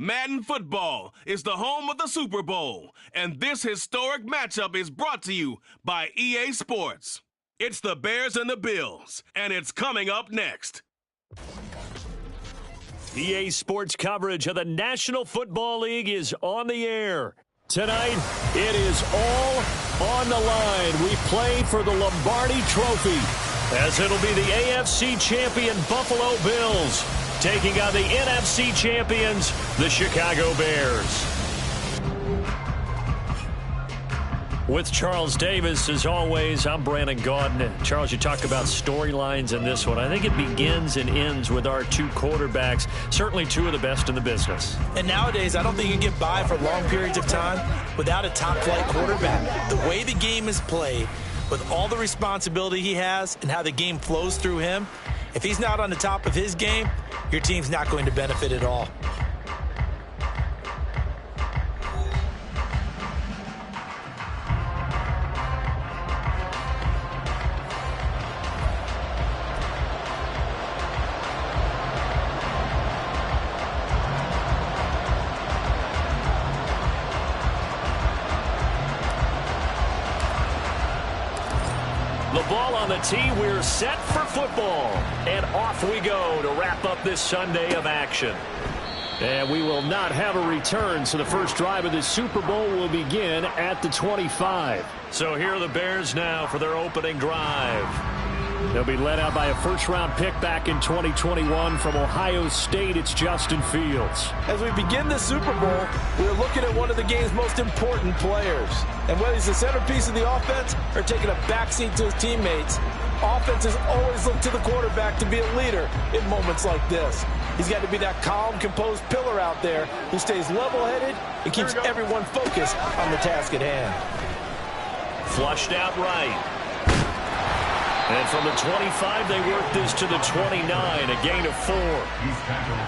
Madden football is the home of the Super Bowl, and this historic matchup is brought to you by EA Sports. It's the Bears and the Bills, and it's coming up next. EA Sports coverage of the National Football League is on the air. Tonight, it is all on the line. We play for the Lombardi Trophy, as it'll be the AFC champion Buffalo Bills taking on the NFC champions, the Chicago Bears. With Charles Davis, as always, I'm Brandon Gaudin. Charles, you talk about storylines in this one. I think it begins and ends with our two quarterbacks, certainly two of the best in the business. And nowadays, I don't think you can get by for long periods of time without a top-flight quarterback. The way the game is played, with all the responsibility he has and how the game flows through him, if he's not on the top of his game, your team's not going to benefit at all. The ball on the tee, we're set for football. And off we go to wrap up this Sunday of action. And we will not have a return, so the first drive of the Super Bowl will begin at the 25. So here are the Bears now for their opening drive. They'll be led out by a first-round pick back in 2021 from Ohio State. It's Justin Fields. As we begin the Super Bowl, we're looking at one of the game's most important players. And whether he's the centerpiece of the offense or taking a backseat to his teammates, offenses always look to the quarterback to be a leader in moments like this. He's got to be that calm, composed pillar out there who stays level-headed and keeps everyone focused on the task at hand. Flushed out right. And from the 25, they work this to the 29, a gain of 4.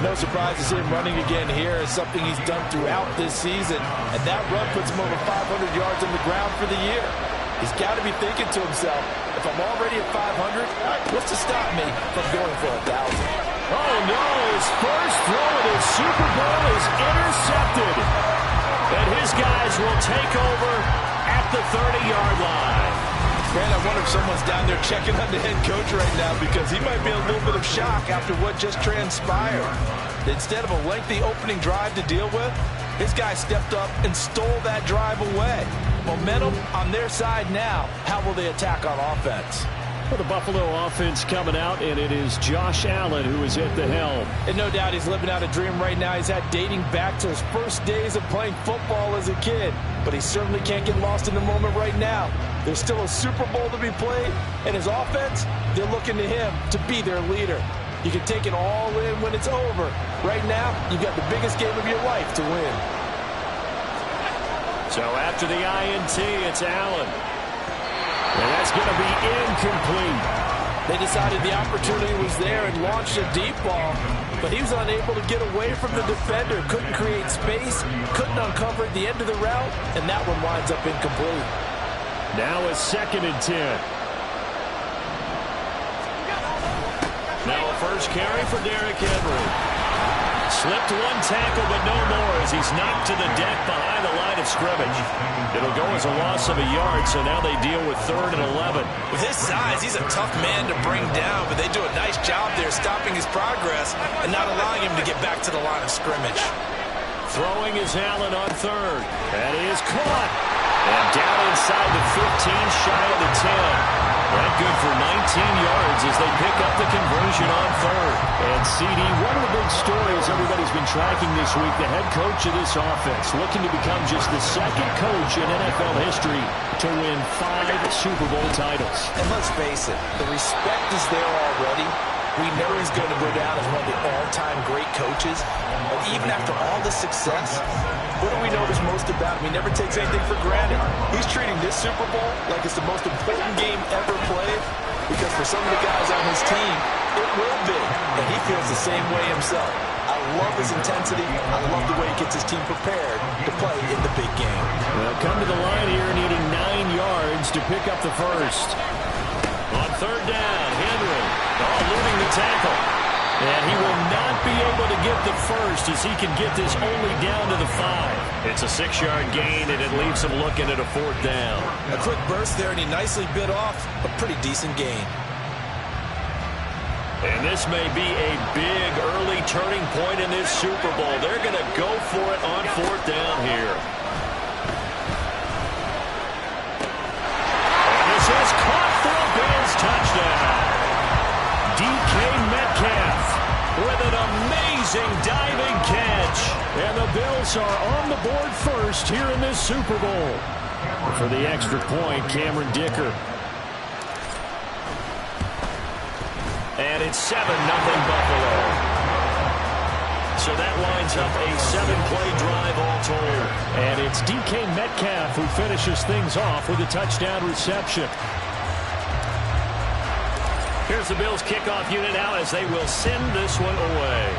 No surprise to see him running again here. It's something he's done throughout this season. And that run puts him over 500 yards on the ground for the year. He's got to be thinking to himself, if I'm already at 500, what's to stop me from going for 1,000? Oh, no. His first throw of the Super Bowl is intercepted. And his guys will take over at the 30-yard line. Man, I wonder if someone's down there checking on the head coach right now because he might be in a little bit of shock after what just transpired. Instead of a lengthy opening drive to deal with, his guy stepped up and stole that drive away. Momentum on their side now. How will they attack on offense? For the Buffalo offense coming out, and it is Josh Allen who is at the helm. And no doubt he's living out a dream right now. He's had dating back to his first days of playing football as a kid. But he certainly can't get lost in the moment right now. There's still a Super Bowl to be played, and his offense, they're looking to him to be their leader. You can take it all in when it's over. Right now, you've got the biggest game of your life to win. So after the INT, it's Allen. And that's going to be incomplete. They decided the opportunity was there and launched a deep ball, but he was unable to get away from the defender. Couldn't create space, couldn't uncover the end of the route, and that one winds up incomplete. Now a 2nd and 10. Now a first carry for Derrick Henry. Slipped one tackle, but no more as he's knocked to the deck behind the line of scrimmage. It'll go as a loss of a yard, so now they deal with 3rd and 11. With his size, he's a tough man to bring down, but they do a nice job there stopping his progress and not allowing him to get back to the line of scrimmage. Throwing is Allen on 3rd. That is caught. And down inside the 15, shy of the 10. That good for 19 yards as they pick up the conversion on 3rd. And CD, one of the big stories everybody's been tracking this week, the head coach of this offense, looking to become just the 2nd coach in NFL history to win 5 Super Bowl titles. And let's face it, the respect is there already. We know he's going to go down as one of the all-time great coaches. But even after all the success, what do we notice most about him? He never takes anything for granted. He's treating this Super Bowl like it's the most important game ever played, because for some of the guys on his team, it will be. And he feels the same way himself. I love his intensity. I love the way he gets his team prepared to play in the big game. Well, come to the line here needing 9 yards to pick up the first. On 3rd down, Henry eluding the tackle. And he will not be able to get the first as he can get this only down to the 5. It's a 6-yard gain, and it leaves him looking at a 4th down. A quick burst there, and he nicely bit off a pretty decent gain. And this may be a big early turning point in this Super Bowl. They're going to go for it on 4th down here. And this is caught for a Bears touchdown. DK Metcalf with an amazing diving catch. And the Bills are on the board first here in this Super Bowl. For the extra point, Cameron Dicker. And it's 7-0 Buffalo. So that winds up a 7-play drive all told. And it's DK Metcalf who finishes things off with a touchdown reception. Here's the Bills kickoff unit now as they will send this one away.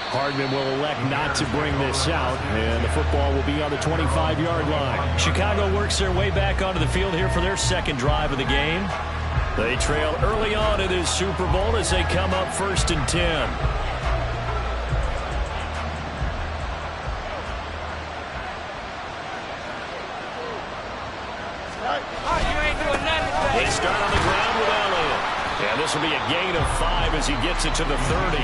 Hardman will elect not to bring this out, and the football will be on the 25-yard line. Chicago works their way back onto the field here for their second drive of the game. They trail early on in this Super Bowl as they come up 1st and 10. They start on the ground with Elliott. And this will be a gain of 5 as he gets it to the 30.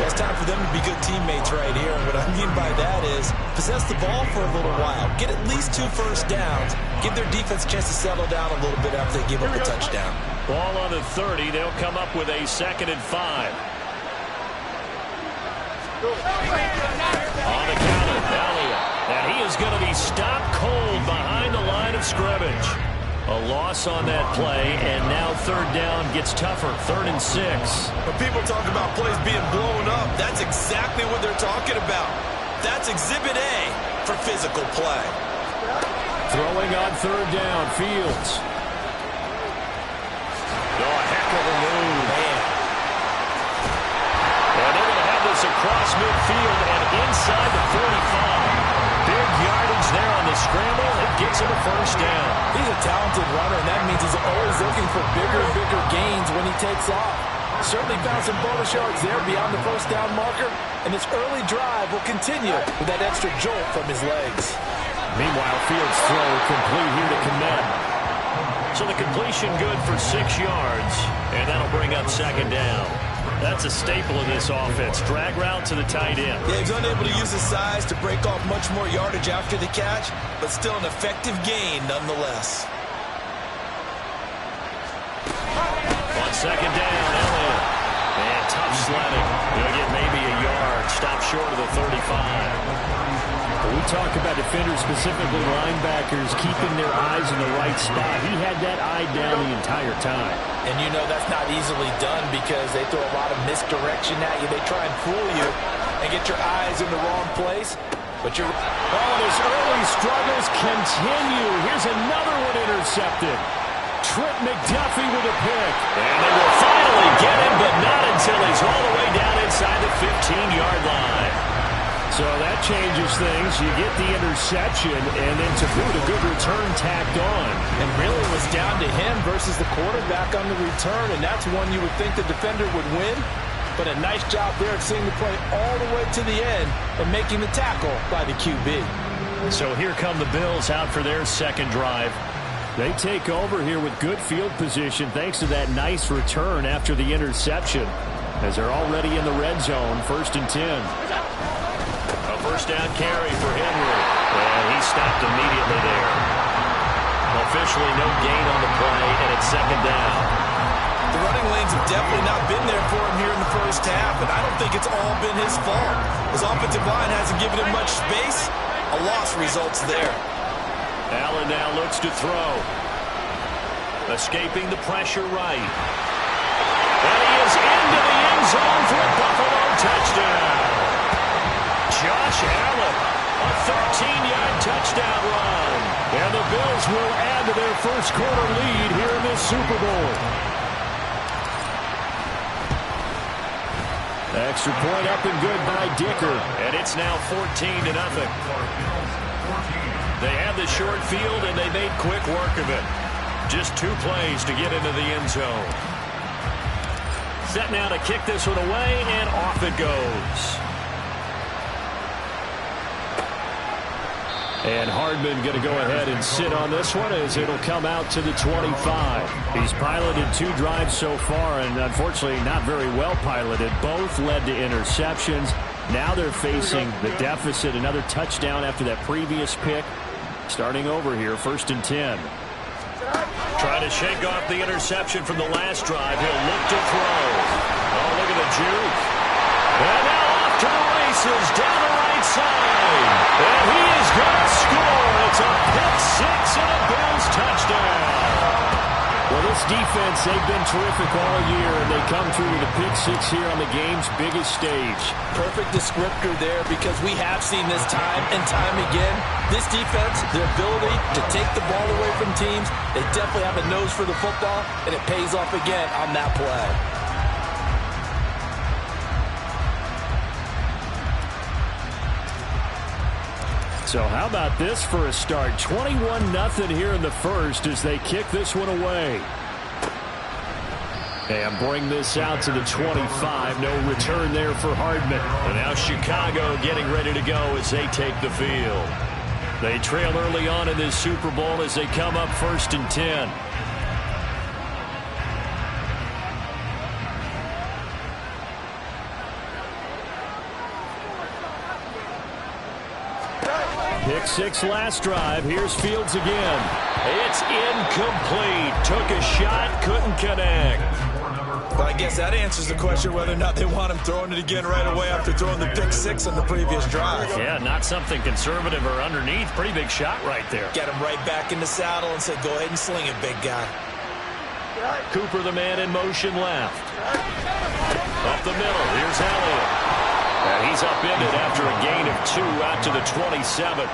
It's time for them to be good teammates right here. And what I mean by that is possess the ball for a little while. Get at least 2 first downs. Give their defense a chance to settle down a little bit after they give up a touchdown. Ball on the 30. They'll come up with a 2nd and 5. On the counter, Elliott. And he is going to be stopped cold behind the line of scrimmage. A loss on that play, and now 3rd down gets tougher. 3rd and 6. When people talk about plays being blown up, that's exactly what they're talking about. That's Exhibit A for physical play. Throwing on 3rd down, Fields. Oh, a heck of a move. Man. And they're going to have this across midfield and inside the 45. Big yardage there on the scramble. It gets him a 1st down. He's a talented runner, and that means he's always looking for bigger and bigger gains when he takes off. Certainly found some bonus yards there beyond the 1st down marker, and this early drive will continue with that extra jolt from his legs. Meanwhile, Fields' throw complete here to Kmet. So the completion good for 6 yards, and that'll bring up 2nd down. That's a staple of this offense. Drag route to the tight end. Yeah, he's unable to use his size to break off much more yardage after the catch, but still an effective gain nonetheless. On 2nd down, Elliott. And tough sledding. He'll get maybe a yard. Stop short of the 35. When we talk about defenders, specifically linebackers, keeping their eyes in the right spot, he had that eye down the entire time. And you know that's not easily done because they throw a lot of misdirection at you. They try and fool you and get your eyes in the wrong place. But you're... Oh, his early struggles continue. Here's another one intercepted. Trent McDuffie with a pick. And they will finally get him, but not until he's all the way down inside the 15-yard line. So that changes things. You get the interception, and then to boot, a good return tacked on. And really it was down to him versus the quarterback on the return, and that's one you would think the defender would win. But a nice job there of seeing the play all the way to the end and making the tackle by the QB. So here come the Bills out for their 2nd drive. They take over here with good field position thanks to that nice return after the interception, as they're already in the red zone, 1st and 10. 1st down carry for Henry. And he stopped immediately there. Officially no gain on the play, and it's 2nd down. The running lanes have definitely not been there for him here in the 1st half, and I don't think it's all been his fault. His offensive line hasn't given him much space. A loss results there. Allen now looks to throw. Escaping the pressure right. And he is into the end zone for a Buffalo touchdown. Josh Allen, a 13-yard touchdown run. And the Bills will add to their 1st quarter lead here in this Super Bowl. Extra point up and good by Dicker. And it's now 14-0. They have the short field, and they made quick work of it. Just 2 plays to get into the end zone. Set now to kick this one away, and off it goes. And Hardman going to go ahead and sit on this one as it'll come out to the 25. He's piloted 2 drives so far, and unfortunately not very well piloted. Both led to interceptions. Now they're facing the deficit. Another touchdown after that previous pick. Starting over here, 1st and 10. Trying to shake off the interception from the last drive. He'll look to throw. Oh, look at the juke. And now off to the races down the right side. defense, they've been terrific all year, and they come through with a pick six here on the game's biggest stage. Perfect descriptor there, because we have seen this time and time again. This defense, their ability to take the ball away from teams, they definitely have a nose for the football, and it pays off again on that play. So how about this for a start? 21-0 here in the first as they kick this one away. And bring this out to the 25. No return there for Hardman. And now Chicago getting ready to go as they take the field. They trail early on in this Super Bowl as they come up 1st and 10. Pick six last drive. Here's Fields again. It's incomplete. Took a shot, couldn't connect. But I guess that answers the question whether or not they want him throwing it again right away after throwing the pick six on the previous drive. Yeah, not something conservative or underneath. Pretty big shot right there. Get him right back in the saddle and say, go ahead and sling it, big guy. Cooper, the man in motion left. Up the middle. Here's Elliott. And he's upended after a gain of 2 out to the 27.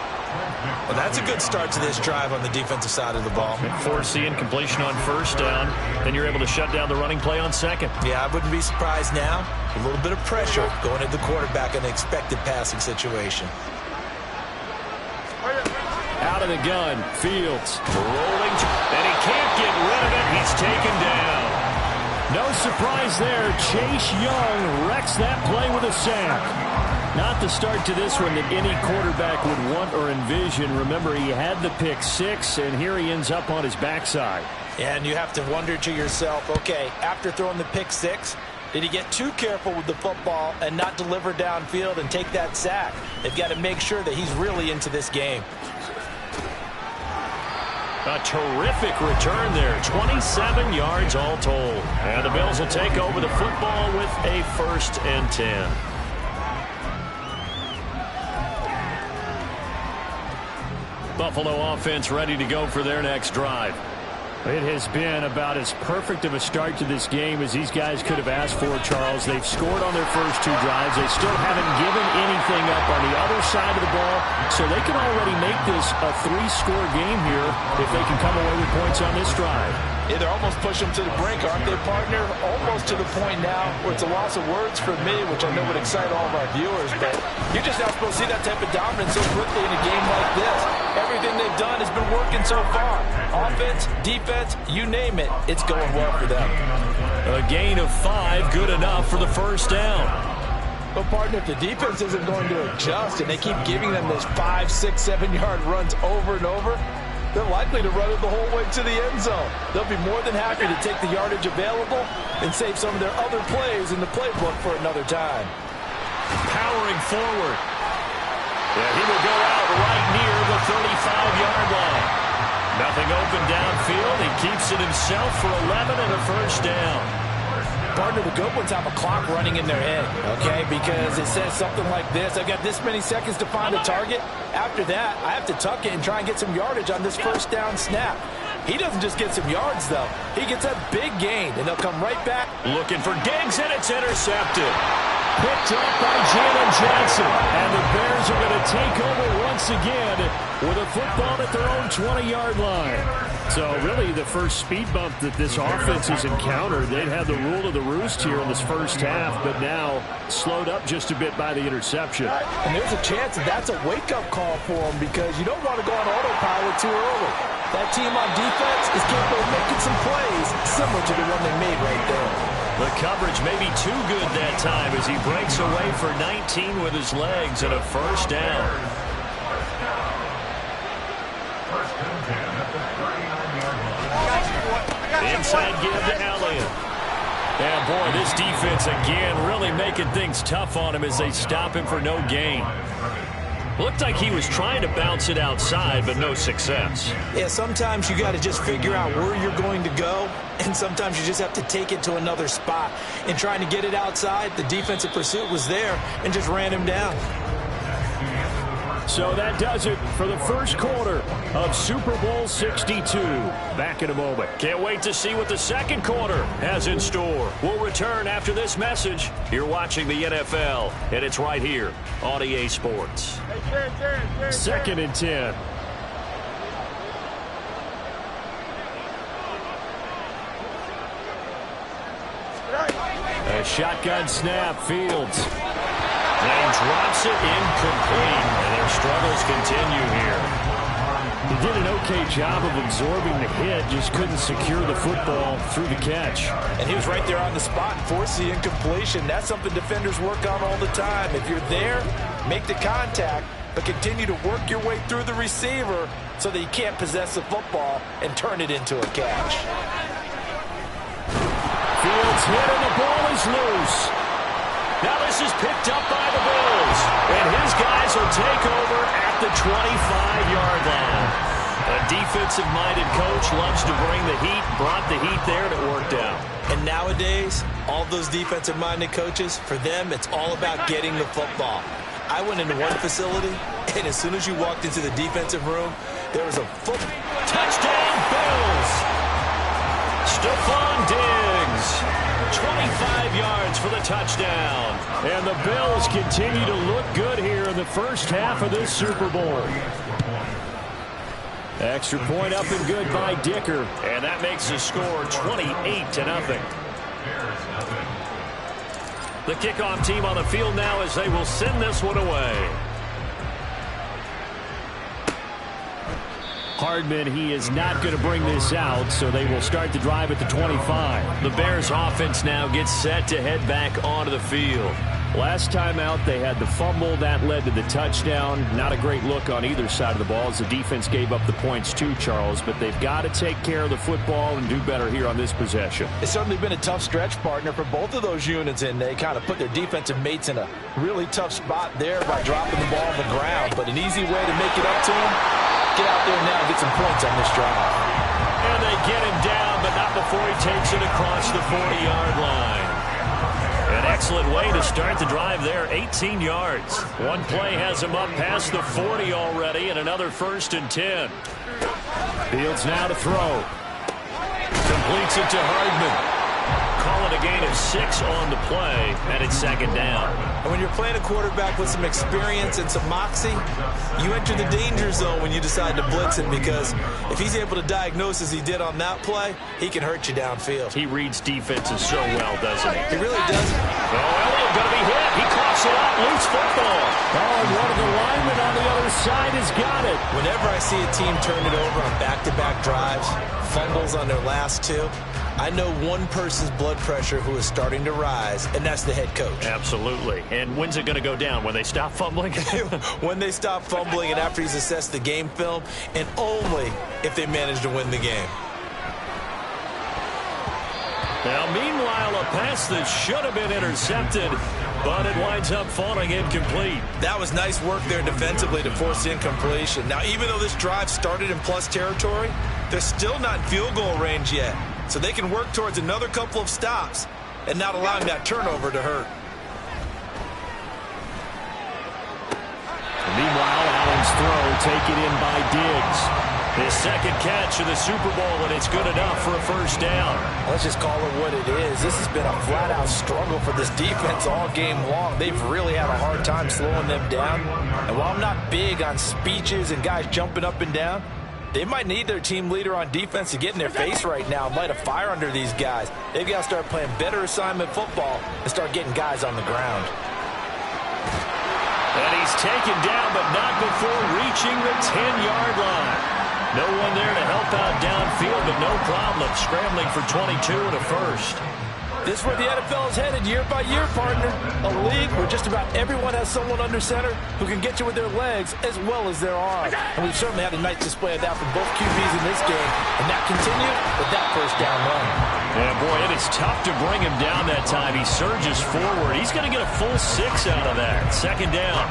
Well, that's a good start to this drive on the defensive side of the ball. Forcing completion on 1st down. Then you're able to shut down the running play on 2nd. Yeah, I wouldn't be surprised now. A little bit of pressure going at the quarterback in an expected passing situation. Out of the gun. Fields rolling. And he can't get rid of it. He's taken down. No surprise there. Chase Young wrecks that play with a sack. Not the start to this one that any quarterback would want or envision. Remember, he had the pick six, and here he ends up on his backside. And you have to wonder to yourself, okay, after throwing the pick six, did he get too careful with the football and not deliver downfield and take that sack? They've got to make sure that he's really into this game. A terrific return there. 27 yards all told. And the Bills will take over the football with a 1st and 10. Buffalo offense ready to go for their next drive. It has been about as perfect of a start to this game as these guys could have asked for, Charles. They've scored on their first 2 drives. They still haven't given anything up on the other side of the ball, so they can already make this a 3-score game here if they can come away with points on this drive. Yeah, they're almost pushing them to the brink, aren't they, partner? Almost to the point now where it's a loss of words for me, which I know would excite all of our viewers, but you're just not supposed to see that type of dominance so quickly in a game like this. Everything they've done has been working so far. Offense, defense, you name it, it's going well for them. A gain of 5, good enough for the 1st down. But, partner, if the defense isn't going to adjust and they keep giving them those 5, 6, 7-yard runs over and over, they're likely to run it the whole way to the end zone. They'll be more than happy to take the yardage available and save some of their other plays in the playbook for another time. Powering forward. Yeah, he will go out right near the 35-yard line. Nothing open downfield. He keeps it himself for 11 and a 1st down. Partner, the good ones have a clock running in their head, okay? Because it says something like this. I've got this many seconds to find a target. After that, I have to tuck it and try and get some yardage on this 1st down snap. He doesn't just get some yards, though. He gets a big gain, and they'll come right back. Looking for Diggs, and it's intercepted. Picked up by Jalen Johnson. And the Bears are going to take over once again with a football at their own 20-yard line. So really the first speed bump that this offense has encountered. They'd had the rule of the roost here in this first half, but now slowed up just a bit by the interception. And there's a chance that that's a wake-up call for them because you don't want to go on autopilot too early. That team on defense is capable of making some plays similar to the one they made right there. The coverage may be too good that time as he breaks away for 19 with his legs and a 1st down. Inside give to Elliott. And boy, this defense again really making things tough on him as they stop him for no gain. Looked like he was trying to bounce it outside, but no success. Yeah, sometimes you got to just figure out where you're going to go, and sometimes you just have to take it to another spot. And trying to get it outside, the defensive pursuit was there and just ran him down. So that does it for the first quarter of Super Bowl 62. Back in a moment. Can't wait to see what the second quarter has in store. We'll return after this message. You're watching the NFL, and it's right here on EA Sports. Second and 10. A shotgun snap, Fields. And drops it incomplete, and their struggles continue here. He did an okay job of absorbing the hit, just couldn't secure the football through the catch. And he was right there on the spot and forced the incompletion. That's something defenders work on all the time. If you're there, make the contact, but continue to work your way through the receiver so that you can't possess the football and turn it into a catch. Fields hit and the ball is loose. Now this is picked up by the Bills, and his guys will take over at the 25-yard line. A defensive-minded coach loves to bring the heat, brought the heat there, and it worked out. And nowadays, all those defensive-minded coaches, for them, it's all about getting the football. I went into one facility, and as soon as you walked into the defensive room, there was a touchdown, Bills! Stephon Diggs, 25 yards for the touchdown. And the Bills continue to look good here in the first half of this Super Bowl. Extra point up and good by Dicker. And that makes the score 28-0. The kickoff team on the field now as they will send this one away. Hardman, he is not going to bring this out, so they will start the drive at the 25. The Bears offense now gets set to head back onto the field. Last time out, they had the fumble. That led to the touchdown. Not a great look on either side of the ball as the defense gave up the points too, Charles, but they've got to take care of the football and do better here on this possession. It's certainly been a tough stretch, partner, for both of those units, and they kind of put their defensive mates in a really tough spot there by dropping the ball on the ground, but an easy way to make it up to them. Get out there now and get some points on this drive. And they get him down, but not before he takes it across the 40-yard line. An excellent way to start the drive there, 18 yards. One play has him up past the 40 already, and another 1st and 10. Fields now to throw. Completes it to Hardman. Call it a gain of 6 on the play, and it's 2nd down. And when you're playing a quarterback with some experience and some moxie, you enter the danger zone when you decide to blitz him, because if he's able to diagnose as he did on that play, he can hurt you downfield. He reads defenses so well, doesn't he? He really does. Oh, Elliott going to be hit. He coughs it up. Loose football. Oh, and one of the linemen on the other side has got it. Whenever I see a team turn it over on back-to-back drives, fumbles on their last 2, I know one person's blood pressure who is starting to rise, and that's the head coach. Absolutely. And when's it going to go down? When they stop fumbling? When they stop fumbling and after he's assessed the game film, and only if they manage to win the game. Now, meanwhile, a pass that should have been intercepted, but it winds up falling incomplete. That was nice work there defensively to force the incompletion. Now, even though this drive started in plus territory, they're still not in field goal range yet. So they can work towards another couple of stops and not allowing that turnover to hurt. Meanwhile, Allen's throw taken in by Diggs. His second catch of the Super Bowl, and it's good enough for a 1st down. Let's just call it what it is. This has been a flat-out struggle for this defense all game long. They've really had a hard time slowing them down. And while I'm not big on speeches and guys jumping up and down, they might need their team leader on defense to get in their face right now and light a fire under these guys. They've got to start playing better assignment football and start getting guys on the ground. And he's taken down, but not before reaching the 10-yard line. No one there to help out downfield, but no problem scrambling for 22 and a 1st. This is where the NFL is headed year by year, partner. A league where just about everyone has someone under center who can get you with their legs as well as their arms. And we've certainly had a nice display of that from both QBs in this game. And that continued with that 1st down run. Yeah, boy, it is tough to bring him down that time. He surges forward. He's going to get a full 6 out of that. 2nd down.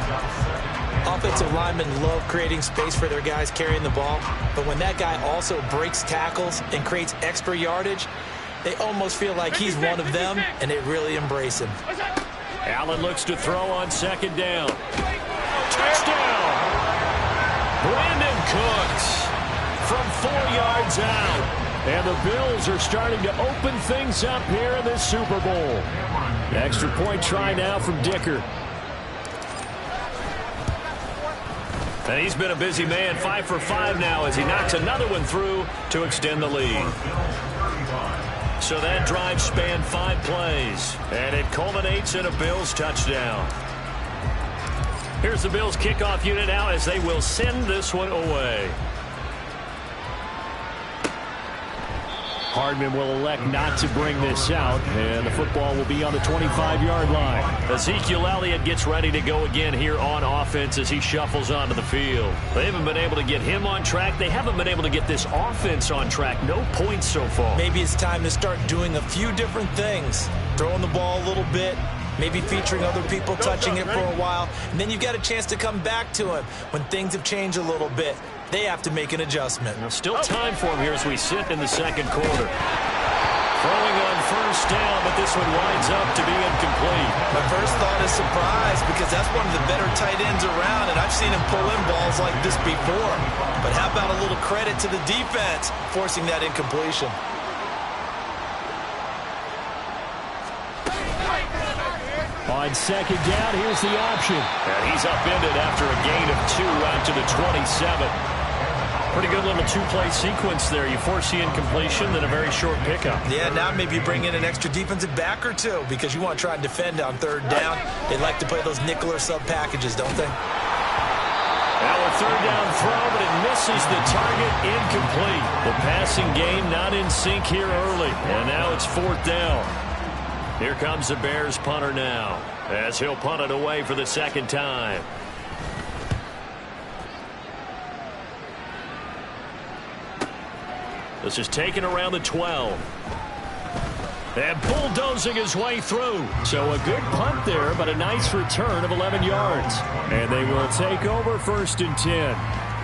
Offensive linemen love creating space for their guys carrying the ball. But when that guy also breaks tackles and creates extra yardage, they almost feel like he's one of them, and they really embrace him. Allen looks to throw on 2nd down. Touchdown! Brandon Cooks from 4 yards out. And the Bills are starting to open things up here in this Super Bowl. Extra point try now from Dicker. And he's been a busy man, 5 for 5 now as he knocks another one through to extend the lead. So that drive spanned 5 plays, and it culminates in a Bills touchdown. Here's the Bills kickoff unit now as they will send this one away. Hardman will elect not to bring this out, and the football will be on the 25-yard line. Ezekiel Elliott gets ready to go again here on offense as he shuffles onto the field. They haven't been able to get him on track. They haven't been able to get this offense on track. No points so far. Maybe it's time to start doing a few different things. Throwing the ball a little bit, maybe featuring other people touching it for a while, and then you've got a chance to come back to him when things have changed a little bit. They have to make an adjustment. Now, still time for him here as we sit in the second quarter. Throwing on first down, but this one winds up to be incomplete. My first thought is surprise because that's one of the better tight ends around, and I've seen him pull in balls like this before. But how about a little credit to the defense forcing that incompletion? On second down, here's the option. And he's upended after a gain of 2 out to the 27. Pretty good little 2-play sequence there. You force the incompletion, then a very short pickup. Yeah, now maybe you bring in an extra defensive back or two because you want to try and defend on third down. They like to play those nickel or sub packages, don't they? Now a third down throw, but it misses the target, incomplete. The passing game not in sync here early, and now it's 4th down. Here comes the Bears punter now as he'll punt it away for the second time. This is taken around the 12. And bulldozing his way through. So a good punt there, but a nice return of 11 yards. And they will take over 1st and 10.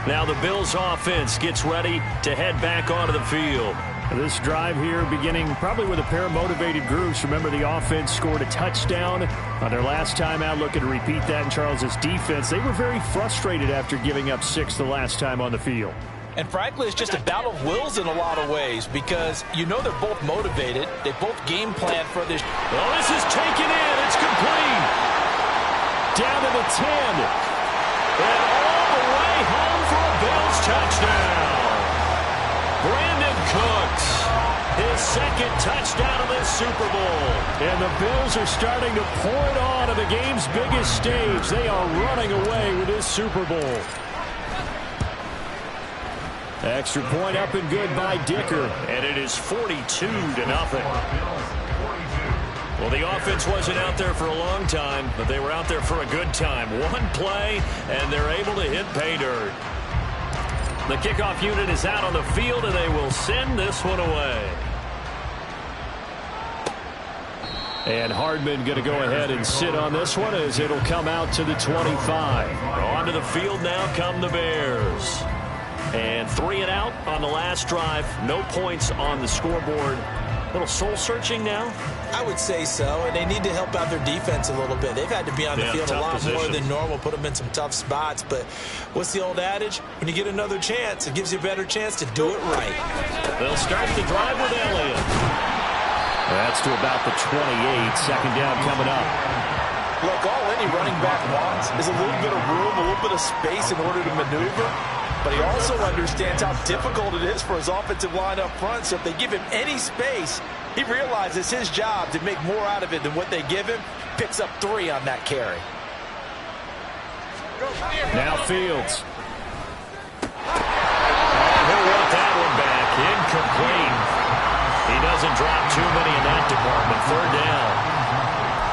Now the Bills offense gets ready to head back onto the field. This drive here beginning probably with a pair of motivated groups. Remember, the offense scored a touchdown on their last time out. Looking to repeat that in Charles's defense. They were very frustrated after giving up 6 the last time on the field. And frankly, it's just a battle of wills in a lot of ways because you know they're both motivated. They both game plan for this. Well, this is taken in. It's complete. Down to the 10. And all the way home for a Bills touchdown. Brandon Cooks, his second touchdown of this Super Bowl. And the Bills are starting to pour it on to the game's biggest stage. They are running away with this Super Bowl. Extra point up and good by Dicker. And it is 42-0. Well, the offense wasn't out there for a long time, but they were out there for a good time. One play, and they're able to hit pay dirt. The kickoff unit is out on the field, and they will send this one away. And Hardman going to go ahead and sit on this one as it'll come out to the 25. Onto the field now come the Bears. And 3 and out on the last drive. No points on the scoreboard. A little soul-searching now? I would say so, and they need to help out their defense a little bit. They've had to be on the field a lot more than normal, put them in some tough spots. But what's the old adage? When you get another chance, it gives you a better chance to do it right. They'll start the drive with Elliott. That's to about the 28. Second down coming up. Look, all any running back wants is a little bit of room, a little bit of space in order to maneuver. But he also understands how difficult it is for his offensive line up front. So if they give him any space, he realizes his job to make more out of it than what they give him. Picks up 3 on that carry. Now Fields. He'll want that one back. Incomplete. He doesn't drop too many in that department. 3rd down.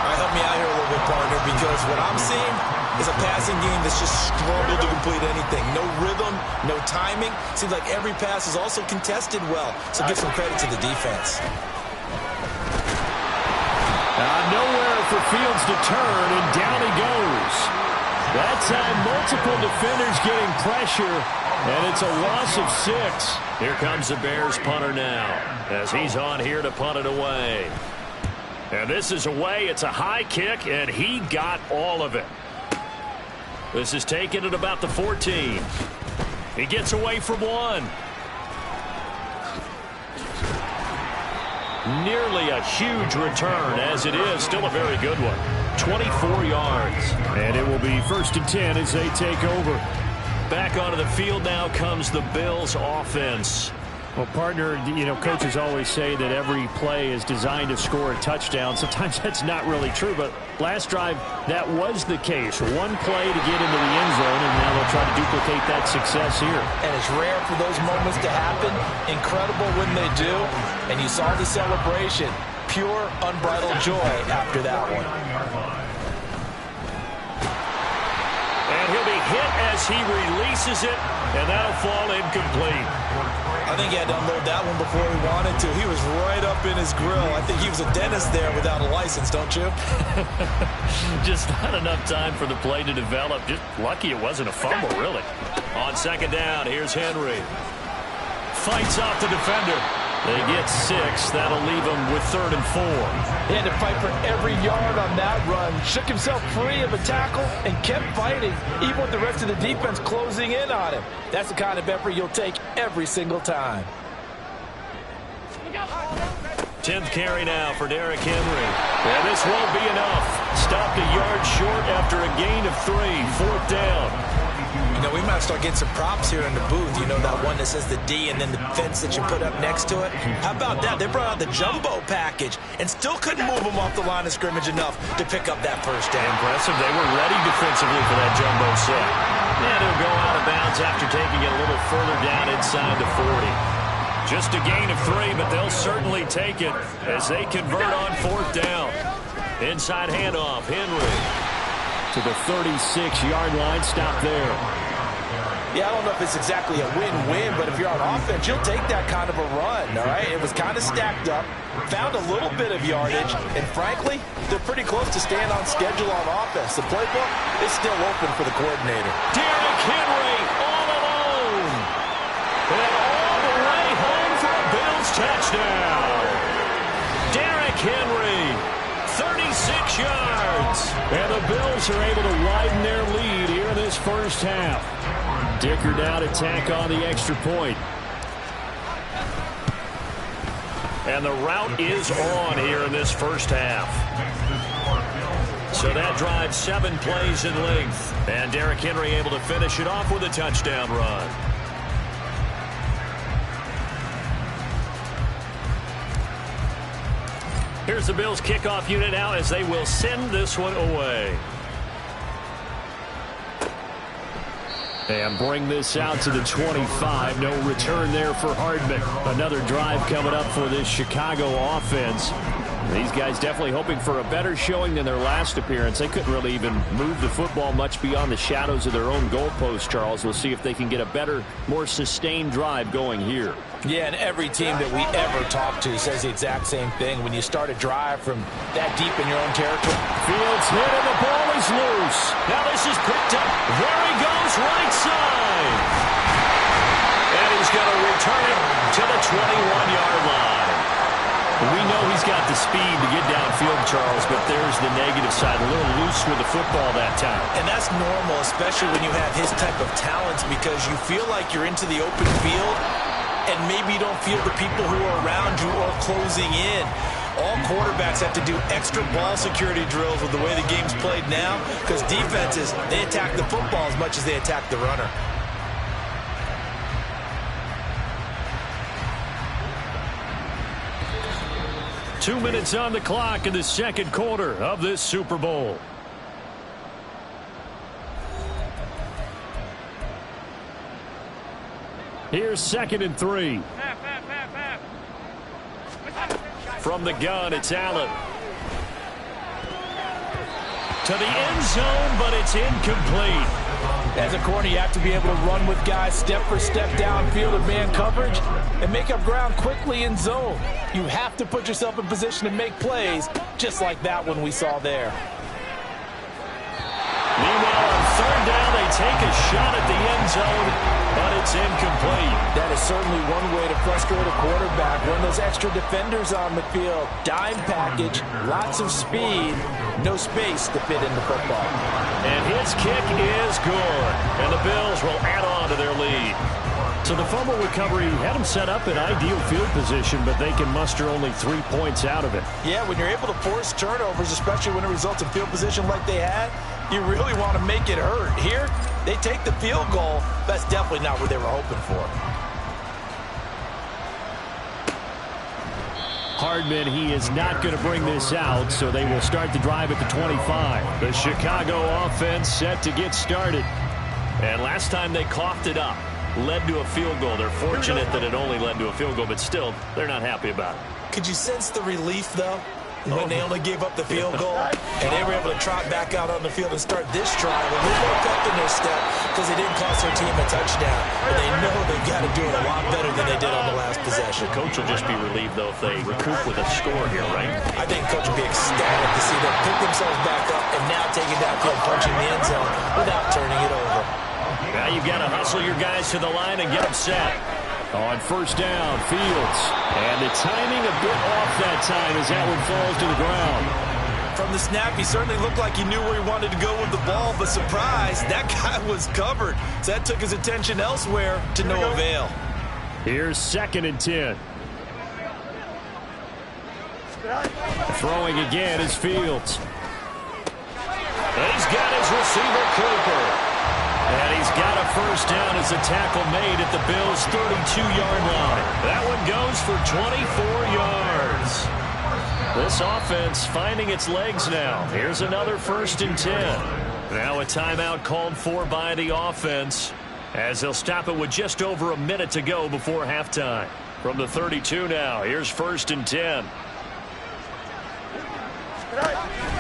All right, help me out here a little bit, partner, because what I'm seeing is a passing game that's just struggled to complete anything. No rhythm, no timing. Seems like every pass is also contested well. So give some credit to the defense. Nowhere for Fields to turn, and down he goes. That time, multiple defenders getting pressure, and it's a loss of 6. Here comes the Bears punter now, as he's on here to punt it away. And this is away. It's a high kick, and he got all of it. This is taken at about the 14. He gets away from one. Nearly a huge return, as it is still a very good one. 24 yards. And it will be 1st and 10 as they take over. Back onto the field now comes the Bills offense. Well, partner, coaches always say that every play is designed to score a touchdown. Sometimes that's not really true, but last drive, that was the case. One play to get into the end zone, and now they'll try to duplicate that success here. And it's rare for those moments to happen. Incredible when they do. And you saw the celebration. Pure, unbridled joy after that one. And he'll be hit as he releases it, and that'll fall incomplete. I think he had to unload that one before he wanted to. He was right up in his grill. I think he was a dentist there without a license, don't you? Just not enough time for the play to develop. Just lucky it wasn't a fumble, really. On 2nd down, here's Henry. Fights off the defender. They get 6. That'll leave him with 3rd and 4. He had to fight for every yard on that run. Shook himself free of a tackle and kept fighting, even with the rest of the defense closing in on him. That's the kind of effort you'll take every single time. 10th carry now for Derrick Henry. And this won't be enough. Stopped a yard short after a gain of 3. 4th down. We might start getting some props here in the booth. That one that says the D and then the fence that you put up next to it. How about that? They brought out the jumbo package and still couldn't move them off the line of scrimmage enough to pick up that 1st down. Impressive. They were ready defensively for that jumbo set. And he'll go out of bounds after taking it a little further down inside the 40. Just a gain of 3, but they'll certainly take it as they convert on 4th down. Inside handoff, Henry. To the 36-yard line, stop there. Yeah, I don't know if it's exactly a win-win, but if you're on offense, you'll take that kind of a run, all right? It was kind of stacked up, found a little bit of yardage, and frankly, they're pretty close to staying on schedule on offense. The playbook is still open for the coordinator. Derrick Henry all alone. And all the way home for a Bills touchdown. Derrick Henry, 36 yards. And the Bills are able to widen their lead here in this 1st half. Dicker down to tack on the extra point. And the route is on here in this 1st half. So that drives 7 plays in length. And Derrick Henry able to finish it off with a touchdown run. Here's the Bills kickoff unit now as they will send this one away. And bring this out to the 25. No return there for Hardman. Another drive coming up for this Chicago offense. These guys definitely hoping for a better showing than their last appearance. They couldn't really even move the football much beyond the shadows of their own goalpost, Charles. We'll see if they can get a better, more sustained drive going here. Yeah, and every team that we ever talk to says the exact same thing. When you start a drive from that deep in your own territory. Fields hit and the ball is loose. Now this is picked up. There he goes, right side. And he's going to return it to the 21-yard line. We know he's got the speed to get downfield, Charles, but there's the negative side. A little loose with the football that time. And that's normal, especially when you have his type of talents, because you feel like you're into the open field and maybe you don't feel the people who are around you or closing in. All quarterbacks have to do extra ball security drills with the way the game's played now, because defenses, they attack the football as much as they attack the runner. Two minutes on the clock in the 2nd quarter of this Super Bowl. Here's 2nd and 3. From the gun, it's Allen. To the end zone, but it's incomplete. As a corner, you have to be able to run with guys step for step downfield of man coverage and make up ground quickly in zone. You have to put yourself in position to make plays, just like that one we saw there. Meanwhile, on 3rd down. They take a shot at the end zone, but it's incomplete. That is certainly one way to frustrate a quarterback. Run those extra defenders on the field. Dime package, lots of speed, no space to fit in the football. And his kick is good. And the Bills will add on to their lead. So the fumble recovery had them set up in ideal field position, but they can muster only 3 points out of it. Yeah, when you're able to force turnovers, especially when it results in field position like they had, you really want to make it hurt. Here, they take the field goal. That's definitely not what they were hoping for. Hardman, he is not going to bring this out, so they will start the drive at the 25. The Chicago offense set to get started. And last time they coughed it up, led to a field goal. They're fortunate that it only led to a field goal, but still, they're not happy about it. Could you sense the relief, though, when they only gave up the field goal and they were able to trot back out on the field and start this drive with a little more pep in their step because they didn't cost their team a touchdown. But they know they've got to do it a lot better than they did on the last possession. The coach will just be relieved, though, if they recoup with a score here, right? I think coach will be ecstatic to see them pick themselves back up and now take it downfield, punching the end zone without turning it over. Now you've got to hustle your guys to the line and get them set. On first down, Fields. And the timing a bit off that time as that one falls to the ground. From the snap, he certainly looked like he knew where he wanted to go with the ball, but surprise, that guy was covered. So that took his attention elsewhere to no avail. Here's 2nd and 10. Throwing again is Fields. He's got his receiver Cooper. And he's got a first down as a tackle made at the Bills' 32-yard line. That one goes for 24 yards. This offense finding its legs now. Here's another 1st and 10. Now a timeout called for by the offense as they'll stop it with just over a minute to go before halftime. From the 32 now, here's 1st and 10.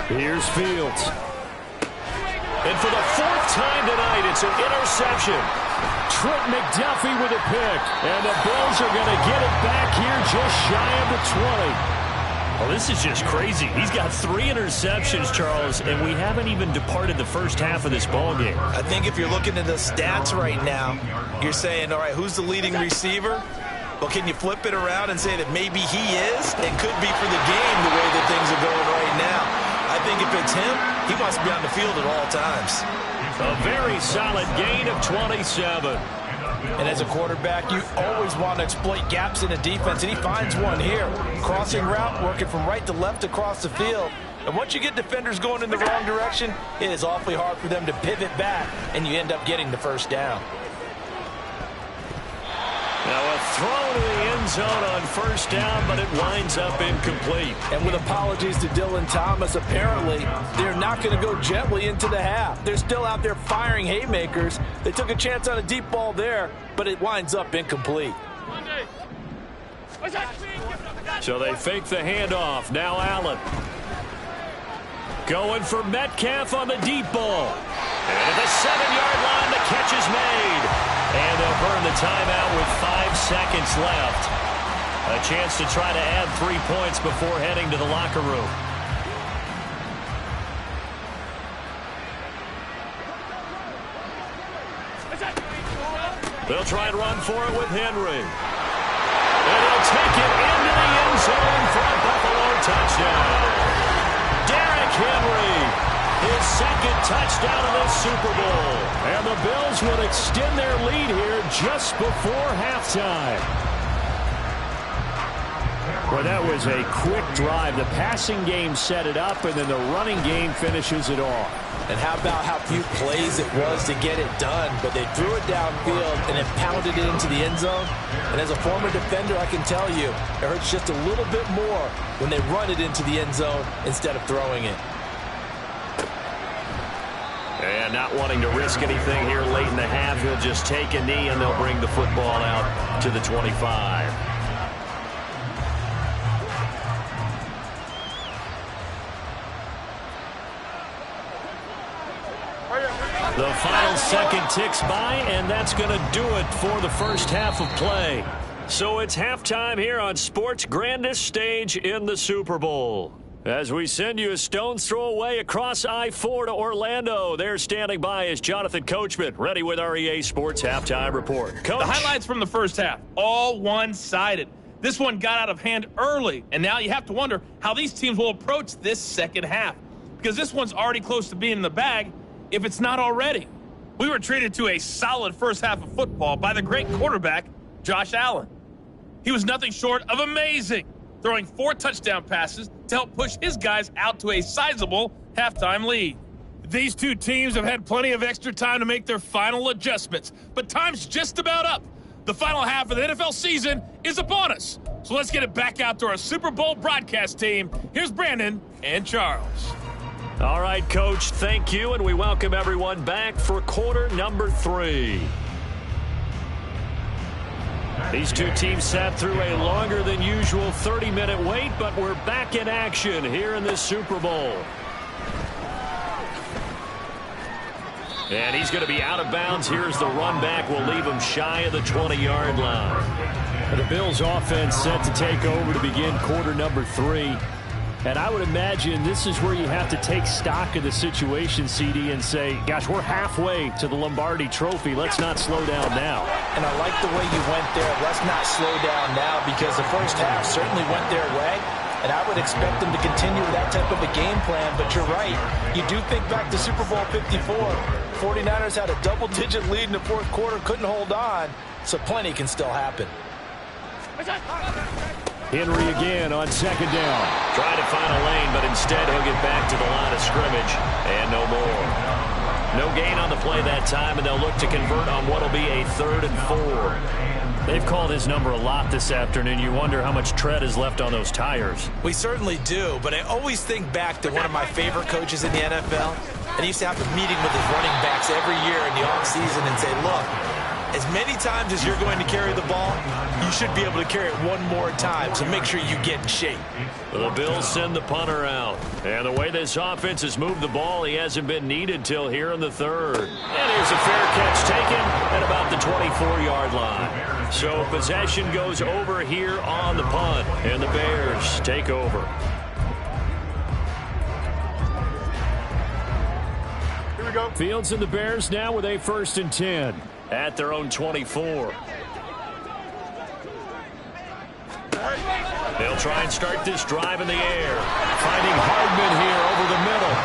Here's Fields. And for the 4th time tonight, it's an interception. Trent McDuffie with a pick. And the Bills are going to get it back here just shy of the 20. Well, this is just crazy. He's got 3 interceptions, Charles, and we haven't even departed the first half of this ballgame. I think if you're looking at the stats right now, you're saying, all right, who's the leading receiver? Well, can you flip it around and say that maybe he is? It could be for the game the way that things are going right now. I think if it's him, he must be on the field at all times. A very solid gain of 27. And as a quarterback, you always want to exploit gaps in the defense, and he finds one here. Crossing route, working from right to left across the field. And once you get defenders going in the wrong direction, it is awfully hard for them to pivot back, and you end up getting the first down. Now a throw to the end zone on first down, but it winds up incomplete. And with apologies to Dylan Thomas, apparently they're not going to go gently into the half. They're still out there firing haymakers. They took a chance on a deep ball there, but it winds up incomplete. So they fake the handoff. Now Allen. Going for Metcalf on the deep ball. And at the 7-yard line, the catch is made. And they'll burn the timeout with 5 seconds left. A chance to try to add 3 points before heading to the locker room. They'll try and run for it with Henry. And he'll take it into the end zone for a Buffalo touchdown. Derrick Henry. His 2nd touchdown of the Super Bowl. And the Bills will extend their lead here just before halftime. Well, that was a quick drive. The passing game set it up, and then the running game finishes it off. And how about how few plays it was to get it done, but they threw it downfield and then pounded it into the end zone. And as a former defender, I can tell you, it hurts just a little bit more when they run it into the end zone instead of throwing it. And not wanting to risk anything here late in the half, he'll just take a knee and they'll bring the football out to the 25. The final second ticks by, and that's going to do it for the first half of play. So it's halftime here on sports' grandest stage in the Super Bowl. As we send you a stone's throw away across I-4 to Orlando. There standing by is Jonathan Coachman, ready with our EA Sports Halftime Report. Coach. The highlights from the first half, all one-sided. This one got out of hand early, and now you have to wonder how these teams will approach this second half, because this one's already close to being in the bag, if it's not already. We were treated to a solid first half of football by the great quarterback, Josh Allen. He was nothing short of amazing, throwing 4 touchdown passes to help push his guys out to a sizable halftime lead. These two teams have had plenty of extra time to make their final adjustments, but time's just about up. The final half of the NFL season is upon us. So let's get it back out to our Super Bowl broadcast team. Here's Brandon and Charles. All right, Coach, thank you, and we welcome everyone back for quarter number 3. These two teams sat through a longer than usual 30-minute wait, but we're back in action here in this Super Bowl. And he's going to be out of bounds. Here's the run back. We'll leave him shy of the 20-yard line. The Bills offense set to take over to begin quarter number 3. And I would imagine this is where you have to take stock of the situation, CD, and say, gosh, we're halfway to the Lombardi Trophy. Let's not slow down now. And I like the way you went there. Let's not slow down now, because the first half certainly went their way. And I would expect them to continue with that type of a game plan. But you're right. You do think back to Super Bowl 54. 49ers had a double-digit lead in the fourth quarter, couldn't hold on. So plenty can still happen. Henry again on second down. Trying to find a lane, but instead he'll get back to the line of scrimmage, and no more. No gain on the play that time, and they'll look to convert on what will be a 3rd and 4. They've called his number a lot this afternoon. You wonder how much tread is left on those tires. We certainly do, but I always think back to one of my favorite coaches in the NFL, and he used to have a meeting with his running backs every year in the offseason and say, look, as many times as you're going to carry the ball, you should be able to carry it one more time, so make sure you get in shape. The Bills send the punter out. And the way this offense has moved the ball, he hasn't been needed till here in the 3rd. And here's a fair catch taken at about the 24-yard line. So possession goes over here on the punt, and the Bears take over. Here we go. Fields and the Bears now with a 1st and 10 at their own 24. They'll try and start this drive in the air. Finding Hardman here over the middle.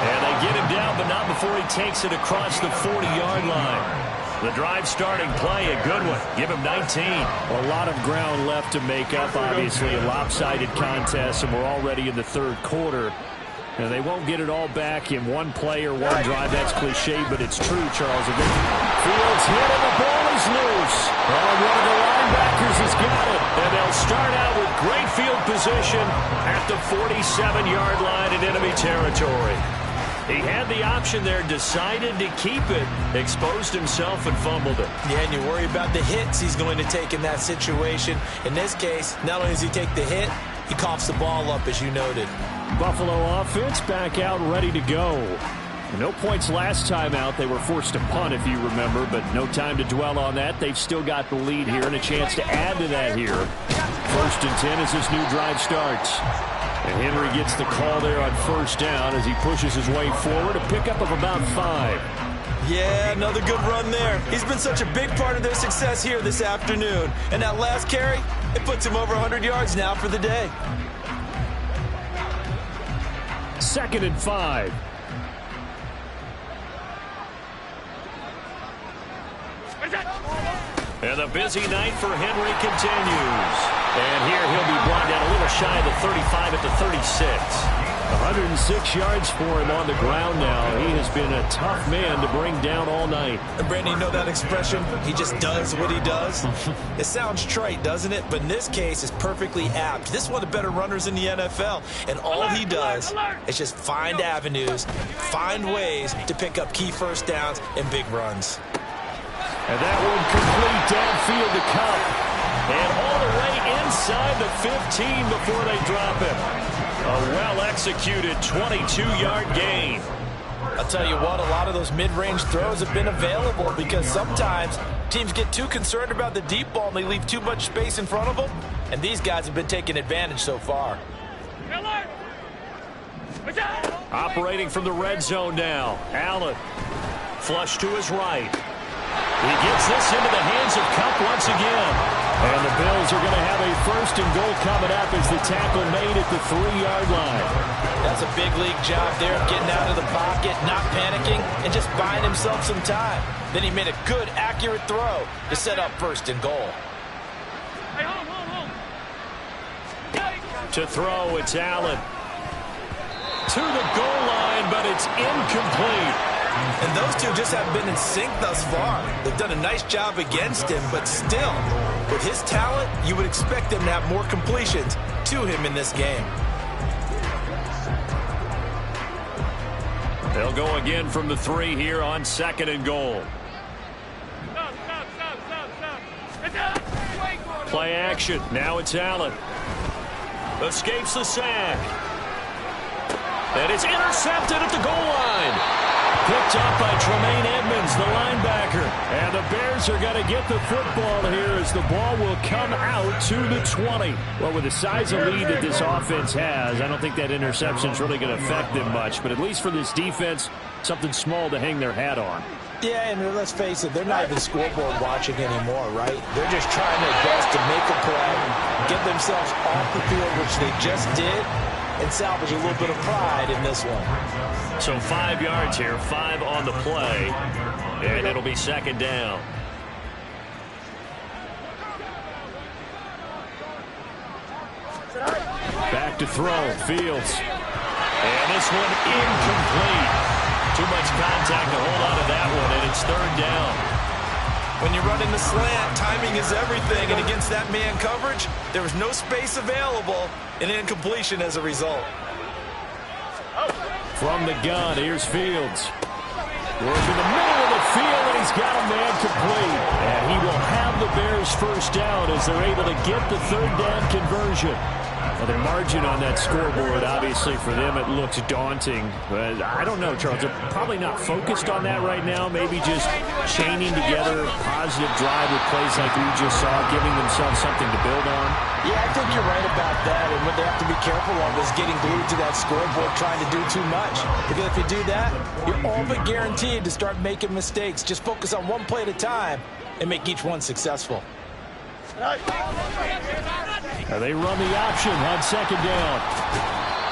And they get him down, but not before he takes it across the 40-yard line. The drive starting play, a good one. Give him 19. A lot of ground left to make up, obviously. A lopsided contest, and we're already in the 3rd quarter. And they won't get it all back in one play or one drive. That's cliche, but it's true, Charles. Fields hit and the ball is loose. And one of the linebackers has got it. And they'll start out with great field position at the 47-yard line in enemy territory. He had the option there, decided to keep it, exposed himself and fumbled it. Yeah, and you worry about the hits he's going to take in that situation. In this case, not only does he take the hit, he coughs the ball up, as you noted. Buffalo offense back out ready to go. No points last time out. They were forced to punt, if you remember, but no time to dwell on that. They've still got the lead here and a chance to add to that here. 1st and 10 as this new drive starts. And Henry gets the call there on 1st down as he pushes his way forward. A pickup of about 5. Yeah, another good run there. He's been such a big part of their success here this afternoon. And that last carry, it puts him over 100 yards now for the day. 2nd and 5. And the busy night for Henry continues. And here he'll be brought down a little shy of the 35 at the 36. 106 yards for him on the ground now. He has been a tough man to bring down all night. And Brandon, you know that expression? He just does what he does. It sounds trite, doesn't it? But in this case, it's perfectly apt. This is one of the better runners in the NFL. And all he does is just find avenues, find ways to pick up key 1st downs and big runs. And that one complete downfield to Cup. And all the way inside the 15 before they drop him. A well-executed 22-yard gain. I'll tell you what, a lot of those mid-range throws have been available because sometimes teams get too concerned about the deep ball and they leave too much space in front of them. And these guys have been taking advantage so far. Operating from the red zone now. Allen. Flush to his right. He gets this into the hands of Kupp once again. And the Bills are going to have a 1st and goal coming up as the tackle made at the 3-yard line. That's a big league job there of getting out of the pocket, not panicking, and just buying himself some time. Then he made a good, accurate throw to set up 1st and goal. To throw, it's Allen. To the goal line, but it's incomplete. And those two just haven't been in sync thus far. They've done a nice job against him, but still, with his talent, you would expect them to have more completions to him in this game. They'll go again from the 3 here on 2nd and goal. Play action. Now it's Allen. Escapes the sack. And it's intercepted at the goal line. Picked up by Tremaine Edmonds, the linebacker. And the Bears are going to get the football here as the ball will come out to the 20. Well, with the size of lead that this offense has, I don't think that interception is really going to affect them much. But at least for this defense, something small to hang their hat on. Yeah, and let's face it, they're not even scoreboard watching anymore, right? They're just trying their best to make a play, get themselves off the field, which they just did, and salvage a little bit of pride in this one. So 5 yards here, 5 on the play, and it'll be 2nd down. Back to throw, Fields. And this one incomplete. Too much contact to hold on to that one, and it's 3rd down. When you're running the slant, timing is everything, and against that man coverage, there was no space available, and incompletion as a result. From the gun, here's Fields. Working the middle of the field, and he's got a man complete. And he will have the Bears 1st down as they're able to get the 3rd down conversion. Well, the margin on that scoreboard, obviously, for them, it looks daunting. But I don't know, Charles. They're probably not focused on that right now. Maybe just chaining together a positive drive with plays like we just saw, giving themselves something to build on. Yeah, I think you're right about that. And what they have to be careful of is getting glued to that scoreboard, trying to do too much. Because if you do that, you're all but guaranteed to start making mistakes. Just focus on one play at a time and make each one successful. They run the option on 2nd down.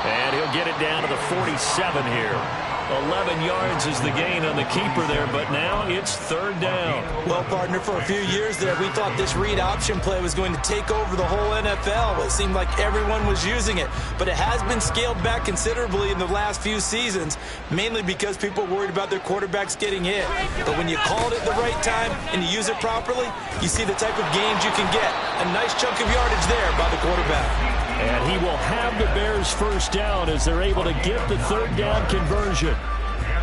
And he'll get it down to the 47 here. 11 yards is the gain on the keeper there, but now it's 3rd down. Well, partner, for a few years there, we thought this read option play was going to take over the whole NFL. It seemed like everyone was using it, but it has been scaled back considerably in the last few seasons, mainly because people are worried about their quarterbacks getting hit. But when you call it at the right time and you use it properly, you see the type of gains you can get. A nice chunk of yardage there by the quarterback. And he will have the Bears 1st down as they're able to get the 3rd down conversion.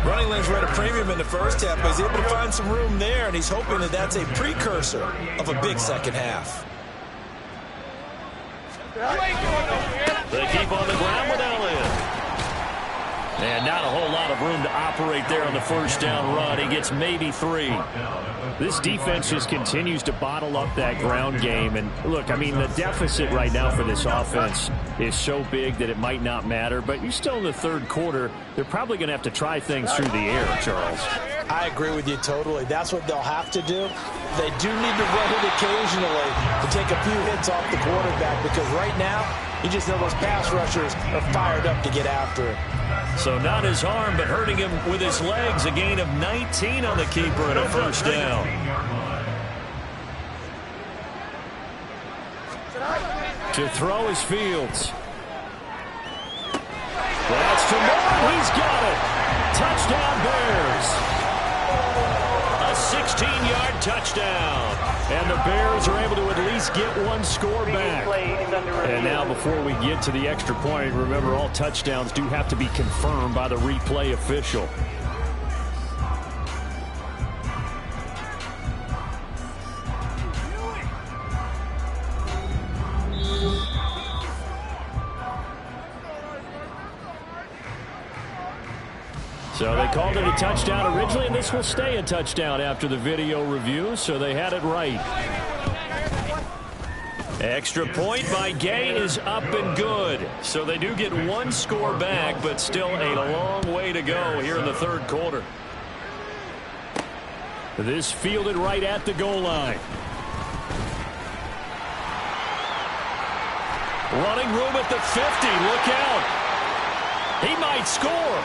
Running lanes were at a premium in the first half, but he's able to find some room there, and he's hoping that that's a precursor of a big second half. They keep on the ground with Elliott. And not a whole lot of room to operate there on the 1st down run. He gets maybe 3. This defense just continues to bottle up that ground game. And look, I mean, the deficit right now for this offense is so big that it might not matter. But you're still in the 3rd quarter. They're probably going to have to try things through the air, Charles. I agree with you totally. That's what they'll have to do. They do need to run it occasionally to take a few hits off the quarterback, because right now, you just know those pass rushers are fired up to get after it. So not his arm, but hurting him with his legs. A gain of 19 on the keeper and a 1st down. To throw is Fields. That's to Moore. He's got it. Touchdown Bears. A 16-yard touchdown. And the Bears are able to at least get one score back. And now before we get to the extra point, remember all touchdowns do have to be confirmed by the replay official. So they called it a touchdown originally, and this will stay a touchdown after the video review, so they had it right. Extra point by Gay is up and good. So they do get one score back, but still a long way to go here in the third quarter. This fielded right at the goal line. Running room at the 50. Look out. He might score.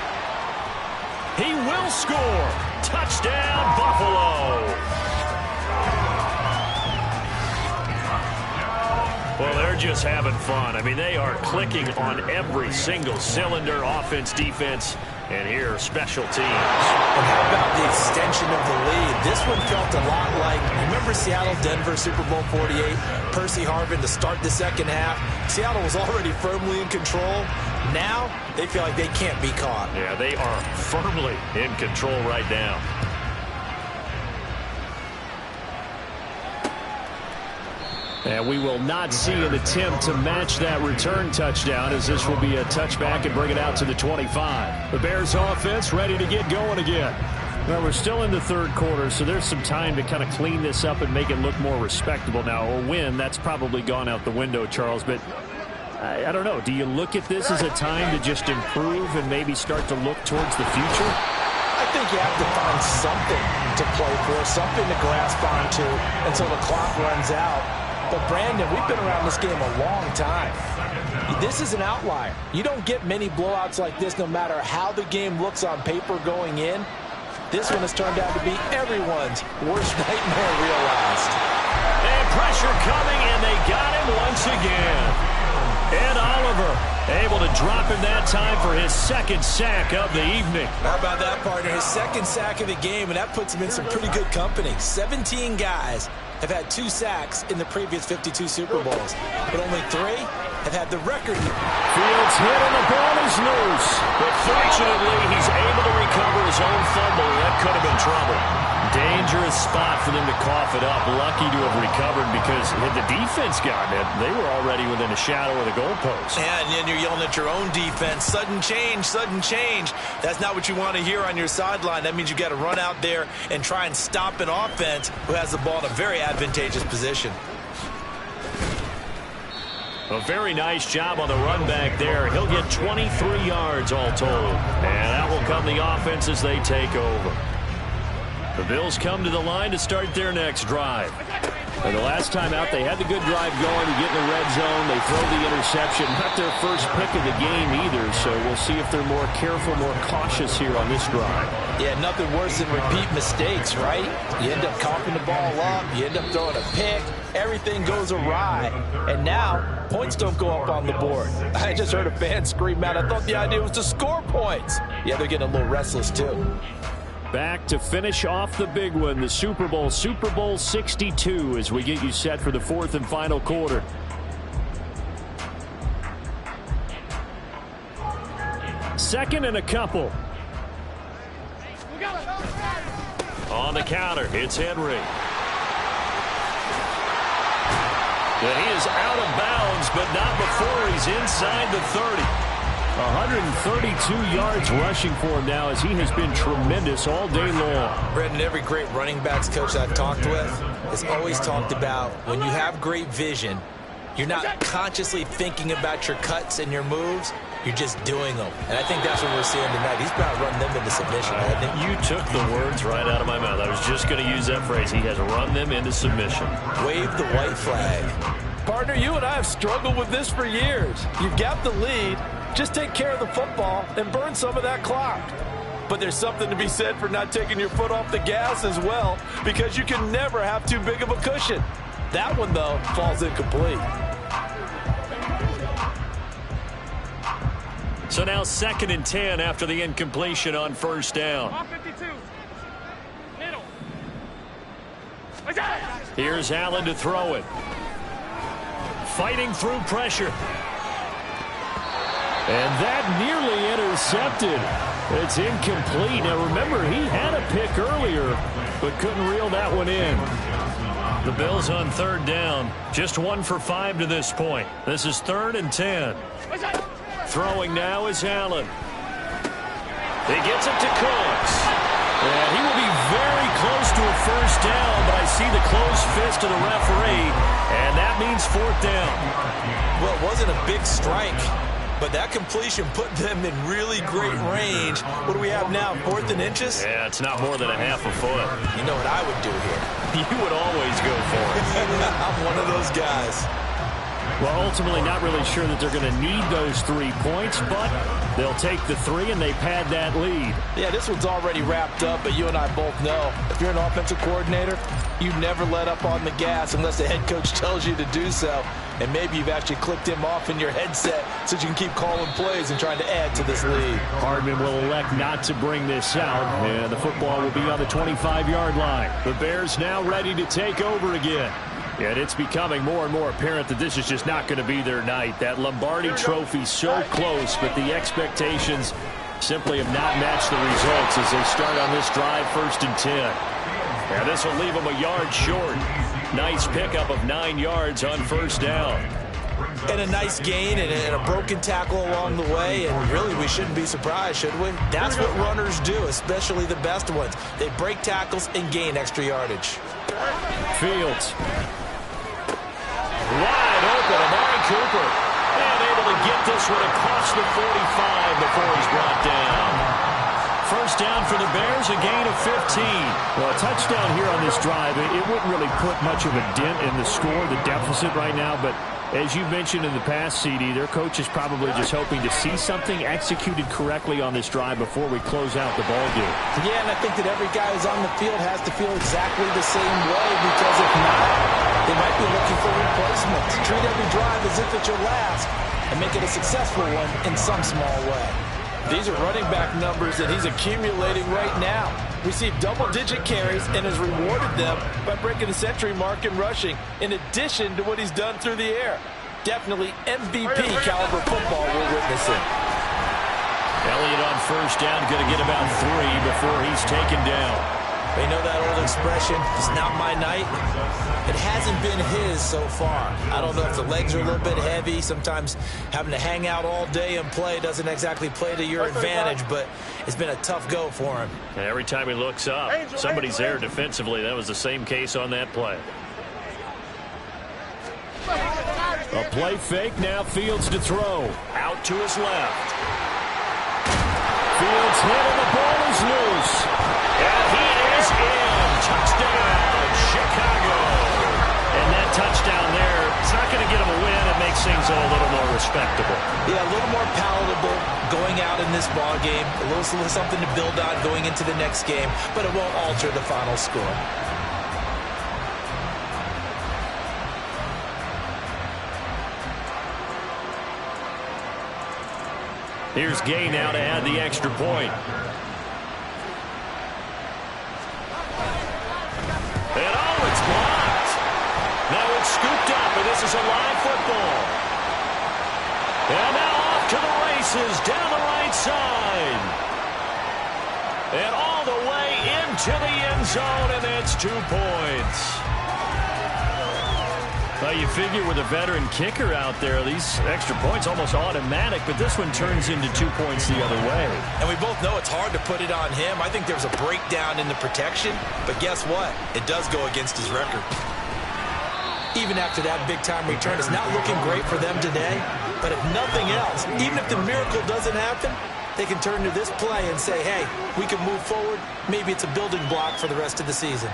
He will score. Touchdown, Buffalo. Well, they're just having fun. I mean, they are clicking on every single cylinder, offense, defense, and here, special teams. And how about the extension of the lead? This one felt a lot like, remember Seattle-Denver Super Bowl 48? Percy Harvin to start the second half. Seattle was already firmly in control. Now, they feel like they can't be caught. Yeah, they are firmly in control right now. And we will not see an attempt to match that return touchdown, as this will be a touchback and bring it out to the 25. The Bears offense ready to get going again. Well, we're still in the third quarter, so there's some time to kind of clean this up and make it look more respectable now. A win, that's probably gone out the window, Charles, but I don't know. Do you look at this as a time to just improve and maybe start to look towards the future? I think you have to find something to play for, something to grasp onto until the clock runs out. But, Brandon, we've been around this game a long time. This is an outlier. You don't get many blowouts like this no matter how the game looks on paper going in. This one has turned out to be everyone's worst nightmare realized. And pressure coming, and they got him once again. Ed Oliver able to drop him that time for his second sack of the evening. How about that, partner? His second sack of the game, and that puts him in some pretty good company. 17 guys have had 2 sacks in the previous 52 Super Bowls, but only 3 have had the record. Fields hit and the ball is loose, but fortunately he's able to recover his own fumble. That could have been trouble. Dangerous spot for them to cough it up. Lucky to have recovered, because had the defense gotten it, they were already within a shadow of the goalpost. Yeah, and then you're yelling at your own defense. Sudden change, sudden change. That's not what you want to hear on your sideline. That means you've got to run out there and try and stop an offense who has the ball in a very advantageous position. A very nice job on the run back there. He'll get 23 yards all told. And that will come the offense as they take over. The Bills come to the line to start their next drive. And the last time out, they had the good drive going to get in the red zone. They throw the interception. Not their first pick of the game either, so we'll see if they're more careful, more cautious here on this drive. Yeah, nothing worse than repeat mistakes, right? You end up coughing the ball up. You end up throwing a pick. Everything goes awry. And now, points don't go up on the board. I just heard a fan scream out, I thought the idea was to score points. Yeah, they're getting a little restless, too. Back to finish off the big one, the Super Bowl 62, as we get you set for the fourth and final quarter. Second and a couple. On the counter, it's Henry. And he is out of bounds, but not before he's inside the 30. 132 yards rushing for him now, as he has been tremendous all day long. Brendan, every great running backs coach I've talked with has always talked about when you have great vision, you're not consciously thinking about your cuts and your moves. You're just doing them. And I think that's what we're seeing tonight. He's about to run them into submission. You took the words right out of my mouth. I was just going to use that phrase. He has run them into submission. Wave the white flag. Partner, you and I have struggled with this for years. You've got the lead. Just take care of the football and burn some of that clock. But there's something to be said for not taking your foot off the gas as well, because you can never have too big of a cushion. That one, though, falls incomplete. So now 2nd and 10 after the incompletion on first down. 52. Middle. Here's Allen to throw it. Fighting through pressure. And that nearly intercepted. It's incomplete. Now remember, he had a pick earlier, but couldn't reel that one in. The Bills on third down. Just 1 for 5 to this point. This is 3rd and 10. Throwing now is Allen. He gets it to Cooks. And he will be very close to a first down, but I see the closed fist of the referee. And that means 4th down. Well, it wasn't a big strike, but that completion put them in really great range. What do we have now, 4th and inches? Yeah, it's not more than a half a foot. You know what I would do here? You would always go for it. I'm one of those guys. Well, ultimately not really sure that they're going to need those 3 points, but they'll take the 3 and they pad that lead. Yeah, this one's already wrapped up, but you and I both know if you're an offensive coordinator, you never let up on the gas unless the head coach tells you to do so. And maybe you've actually clicked him off in your headset so you can keep calling plays and trying to add to this lead. Hardman will elect not to bring this out, and the football will be on the 25-yard line. The Bears now ready to take over again. And it's becoming more and more apparent that this is just not going to be their night. That Lombardi Trophy so close, but the expectations simply have not matched the results as they start on this drive 1st and 10. And this will leave them a yard short. Nice pickup of 9 yards on 1st down. And a nice gain and a broken tackle along the way, and really we shouldn't be surprised, should we? That's what runners do, especially the best ones. They break tackles and gain extra yardage. Fields. Wide open, Amari Cooper. And able to get this one across the 45 before he's brought down. 1st down for the Bears, a gain of 15. Well, a touchdown here on this drive, it wouldn't really put much of a dent in the score, the deficit right now, but as you mentioned in the past, CD, their coach is probably just hoping to see something executed correctly on this drive before we close out the ballgame. Yeah, and I think that every guy who's on the field has to feel exactly the same way, because if not, they might be looking for replacements. Treat every drive as if it's your last and make it a successful one in some small way. These are running back numbers that he's accumulating right now. Received double-digit carries and has rewarded them by breaking the century mark in rushing, in addition to what he's done through the air. Definitely MVP-caliber football we're witnessing. Elliott on 1st down, going to get about 3 before he's taken down. You know that old expression, it's not my night? It hasn't been his so far. I don't know if the legs are a little bit heavy. Sometimes having to hang out all day and play doesn't exactly play to your advantage, but it's been a tough go for him. And every time he looks up, somebody's there defensively. That was the same case on that play. A play fake, now Fields to throw. Out to his left. Fields hit and the ball is loose. And he is in. Touchdown, Chicago. And that touchdown there, it's not going to get him a win. It makes things a little more respectable. Yeah, a little more palatable going out in this ball game. A little something to build on going into the next game, but it won't alter the final score. Here's Gay now to add the extra point. And oh, it's blocked. Now it's scooped up, and this is a live football. And now off to the races down the right side. And all the way into the end zone, and it's 2 points. Well, you figure with a veteran kicker out there, these extra points almost automatic, but this one turns into 2 points the other way. And we both know it's hard to put it on him. I think there's a breakdown in the protection, but guess what? It does go against his record. Even after that big-time return, it's not looking great for them today, but if nothing else, even if the miracle doesn't happen, they can turn to this play and say, hey, we can move forward. Maybe it's a building block for the rest of the season.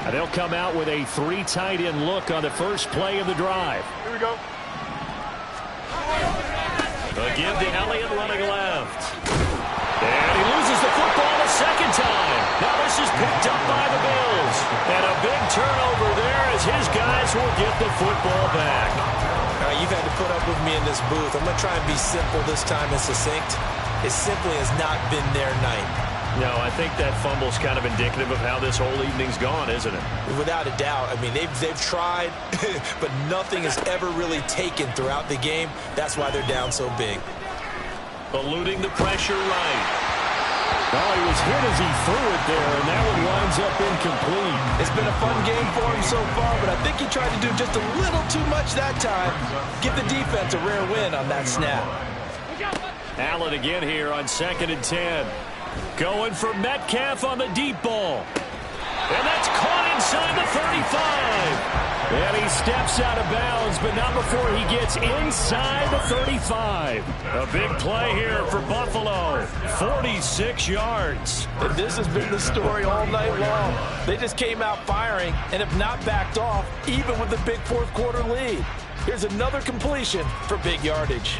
And they'll come out with a 3 tight end look on the first play of the drive. Here we go. Again to Elliott running left. And he loses the football a second time. Now this is picked up by the Bills. And a big turnover there as his guys will get the football back. All right, you've had to put up with me in this booth. I'm going to try and be simple this time and succinct. It simply has not been their night. No, I think that fumble's kind of indicative of how this whole evening's gone, isn't it? Without a doubt. I mean, they've tried, but nothing has ever really taken throughout the game. That's why they're down so big. Eluding the pressure right. Well, he was hit as he threw it there, and that one winds up incomplete. It's been a fun game for him so far, but I think he tried to do just a little too much that time. Give the defense a rare win on that snap. Allen again here on 2nd and 10. Going for Metcalf on the deep ball. And that's caught inside the 35. And he steps out of bounds, but not before he gets inside the 35. A big play here for Buffalo. 46 yards. And this has been the story all night long. They just came out firing and have not backed off, even with the big fourth quarter lead. Here's another completion for big yardage.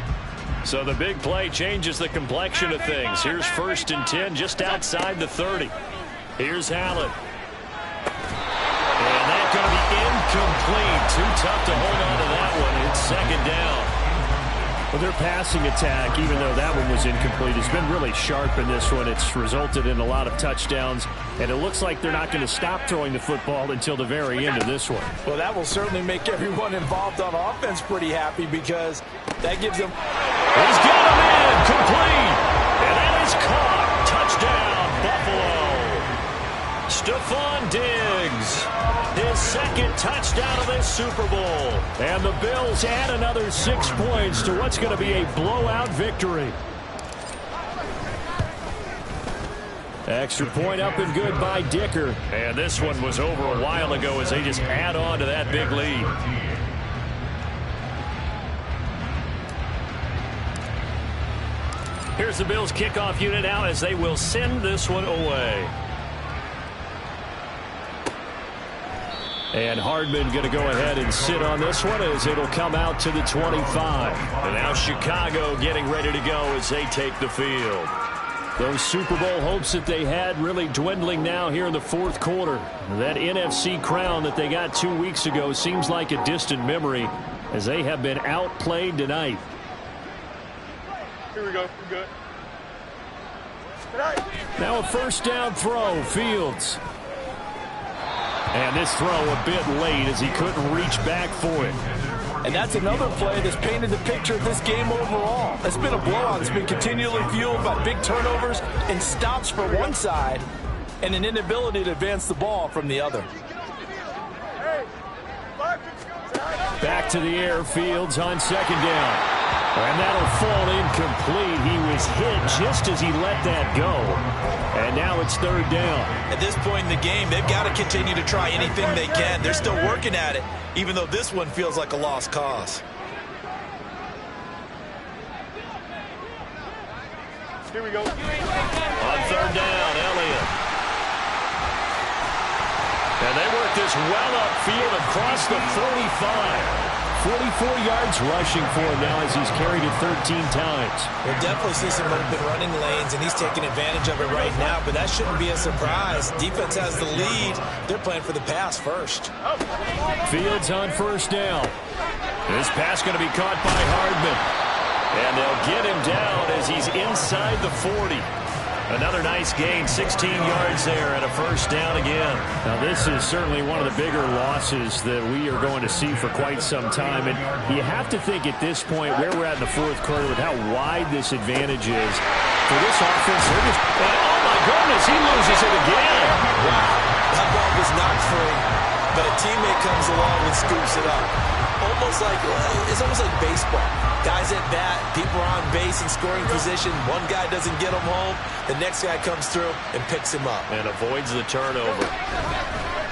So the big play changes the complexion of things. Here's 1st and 10 just outside the 30. Here's Allen. And that's going to be incomplete. Too tough to hold on to that one. It's 2nd down. Well, their passing attack, even though that one was incomplete, has been really sharp in this one. It's resulted in a lot of touchdowns, and it looks like they're not going to stop throwing the football until the very end of this one. Well, that will certainly make everyone involved on offense pretty happy because that gives them... He's got him in, complete, and that is caught. Touchdown, Buffalo. Stephon Diggs, his 2nd touchdown of this Super Bowl. And the Bills add another 6 points to what's going to be a blowout victory. Extra point up and good by Dicker. And this one was over a while ago as they just add on to that big lead. Here's the Bills kickoff unit now as they will send this one away. And Hardman going to go ahead and sit on this one as it'll come out to the 25. And now Chicago getting ready to go as they take the field. Those Super Bowl hopes that they had really dwindling now here in the fourth quarter. That NFC crown that they got 2 weeks ago seems like a distant memory as they have been outplayed tonight. Here we go. We're good. Now a 1st down throw, Fields. And this throw a bit late as he couldn't reach back for it. And that's another play that's painted the picture of this game overall. It's been a blowout. It's been continually fueled by big turnovers and stops for one side and an inability to advance the ball from the other. Back to the air, Fields on 2nd down. And that'll fall incomplete. He was hit just as he let that go. And now it's 3rd down. At this point in the game, they've got to continue to try anything they can. They're still working at it, even though this one feels like a lost cause. Here we go. On 3rd down, Elliott. And they work this well upfield across the 45. 44 yards rushing for him now as he's carried it 13 times. We'll definitely see some open running lanes, and he's taking advantage of it right now, but that shouldn't be a surprise. Defense has the lead. They're playing for the pass first. Fields on 1st down. This pass going to be caught by Hardman. And they'll get him down as he's inside the 40. Another nice gain, 16 yards there and a 1st down again. Now this is certainly one of the bigger losses that we are going to see for quite some time. And you have to think at this point where we're at in the fourth quarter with how wide this advantage is. For this offense, they're just, oh my goodness, he loses it again. Wow, that ball was not free, but a teammate comes along and scoops it up. It's almost like baseball. Guys at bat, people are on base in scoring position. One guy doesn't get him home. The next guy comes through and picks him up. And avoids the turnover.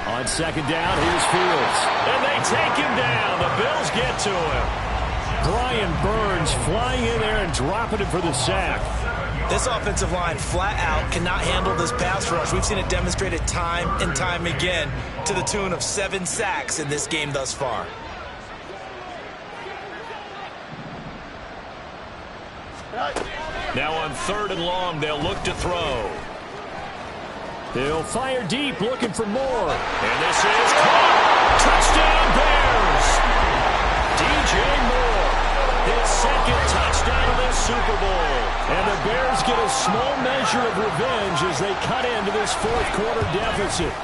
On 2nd down, here's Fields. And they take him down. The Bills get to him. Brian Burns flying in there and dropping it for the sack. This offensive line flat out cannot handle this pass rush. We've seen it demonstrated time and time again to the tune of 7 sacks in this game thus far. Now on 3rd and long, they'll look to throw. They'll fire deep, looking for more. And this is caught. Touchdown, Bears. DJ Moore, his 2nd touchdown of this Super Bowl. And the Bears get a small measure of revenge as they cut into this fourth quarter deficit.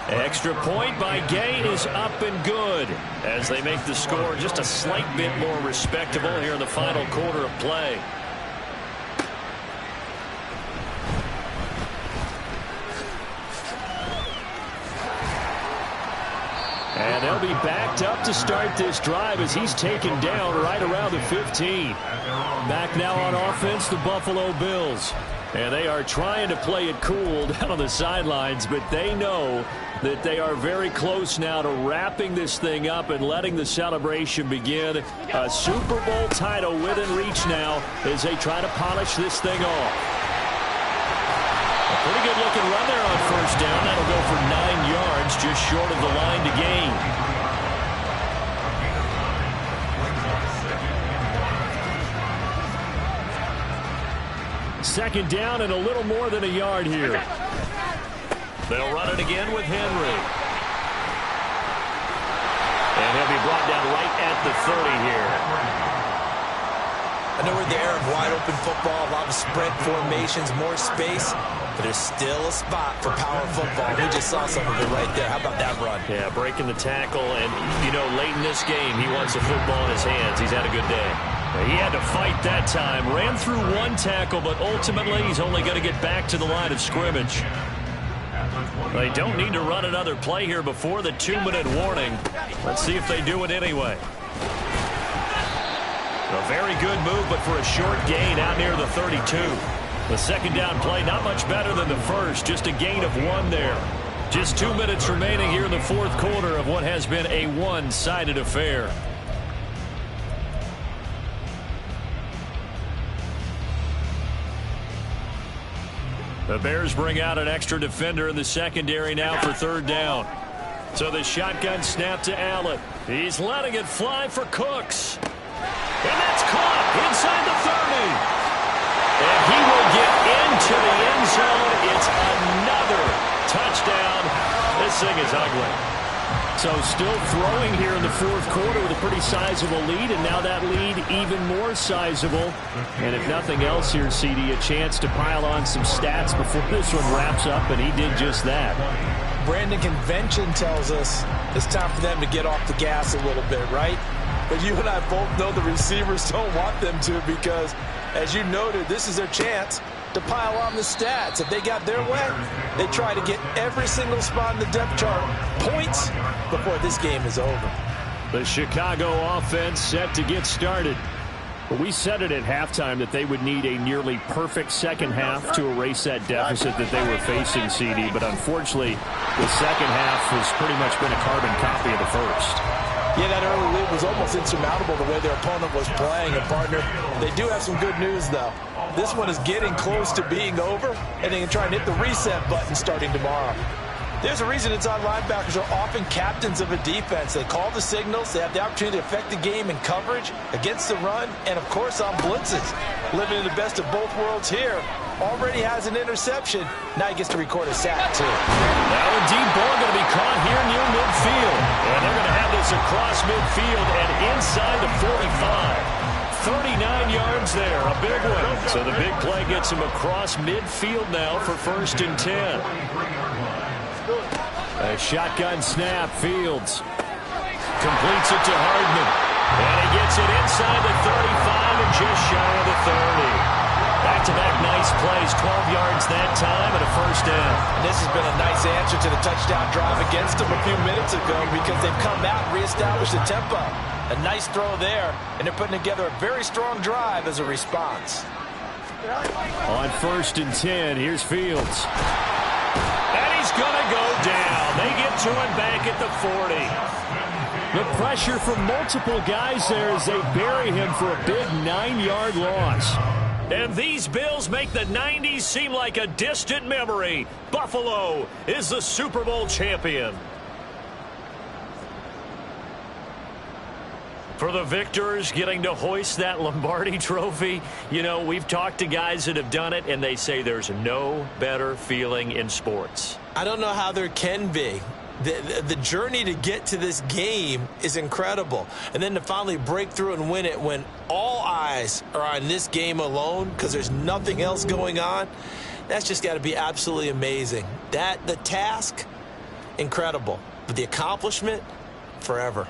Extra point by Gain is up and good as they make the score just a slight bit more respectable here in the final quarter of play. And they'll be backed up to start this drive as he's taken down right around the 15. Back now on offense, the Buffalo Bills. And they are trying to play it cool down on the sidelines, but they know that they are very close now to wrapping this thing up and letting the celebration begin. A Super Bowl title within reach now as they try to polish this thing off. A pretty good looking run there on first down. That'll go for 9 yards, just short of the line to gain. Second down and a little more than a yard here. They'll run it again with Henry. And he'll be brought down right at the 30 here. I know we're in the era of wide-open football, a lot of spread formations, more space, but there's still a spot for power football. We just saw some of it right there. How about that run? Yeah, breaking the tackle, and, you know, late in this game, he wants the football in his hands. He's had a good day. He had to fight that time. Ran through one tackle, but ultimately he's only going to get back to the line of scrimmage. They don't need to run another play here before the 2-minute warning. Let's see if they do it anyway. A very good move, but for a short gain out near the 32. The second down play, not much better than the first, just a gain of 1 there. Just 2 minutes remaining here in the fourth quarter of what has been a one-sided affair. The Bears bring out an extra defender in the secondary now for third down. So the shotgun snap to Allen. He's letting it fly for Cooks. And that's caught inside the 30. And he will get into the end zone. It's another touchdown. This thing is ugly. So still throwing here in the fourth quarter with a pretty sizable lead, and now that lead even more sizable. And if nothing else here, CD, a chance to pile on some stats before this one wraps up, and he did just that. Brandon, convention tells us it's time for them to get off the gas a little bit, right? But you and I both know the receivers don't want them to, because, as you noted, this is their chance to pile on the stats. If they got their way, they try to get every single spot in the depth chart points before this game is over. The Chicago offense set to get started. But we said it at halftime that they would need a nearly perfect second half to erase that deficit that they were facing, CD. But unfortunately, the second half has pretty much been a carbon copy of the first. Yeah, that early lead was almost insurmountable the way their opponent was playing. And, partner, they do have some good news, though. This one is getting close to being over, and they can try and hit the reset button starting tomorrow. There's a reason inside linebackers are often captains of a defense. They call the signals. They have the opportunity to affect the game in coverage, against the run, and, of course, on blitzes. Living in the best of both worlds here. Already has an interception. Now he gets to record a sack, too. Now a deep ball going to be caught here near midfield. And they're going to have this across midfield and inside the 45. 39 yards there, a big one. So the big play gets him across midfield now for 1st and 10. A shotgun snap, Fields completes it to Hardman. And he gets it inside the 35 and just shy of the 30. Back-to-back nice plays, 12 yards that time and a 1st down. And this has been a nice answer to the touchdown drive against them a few minutes ago, because they've come out and reestablished the tempo. A nice throw there, and they're putting together a very strong drive as a response. On 1st and 10, here's Fields. And he's going to go down. They get to him back at the 40. The pressure from multiple guys there as they bury him for a big 9-yard loss. And these Bills make the 90s seem like a distant memory. Buffalo is the Super Bowl champion. For the victors, getting to hoist that Lombardi trophy, you know, we've talked to guys that have done it, and they say there's no better feeling in sports. I don't know how there can be. The journey to get to this game is incredible. And then to finally break through and win it when all eyes are on this game alone because there's nothing else going on, that's just got to be absolutely amazing. The task, incredible. But the accomplishment, forever.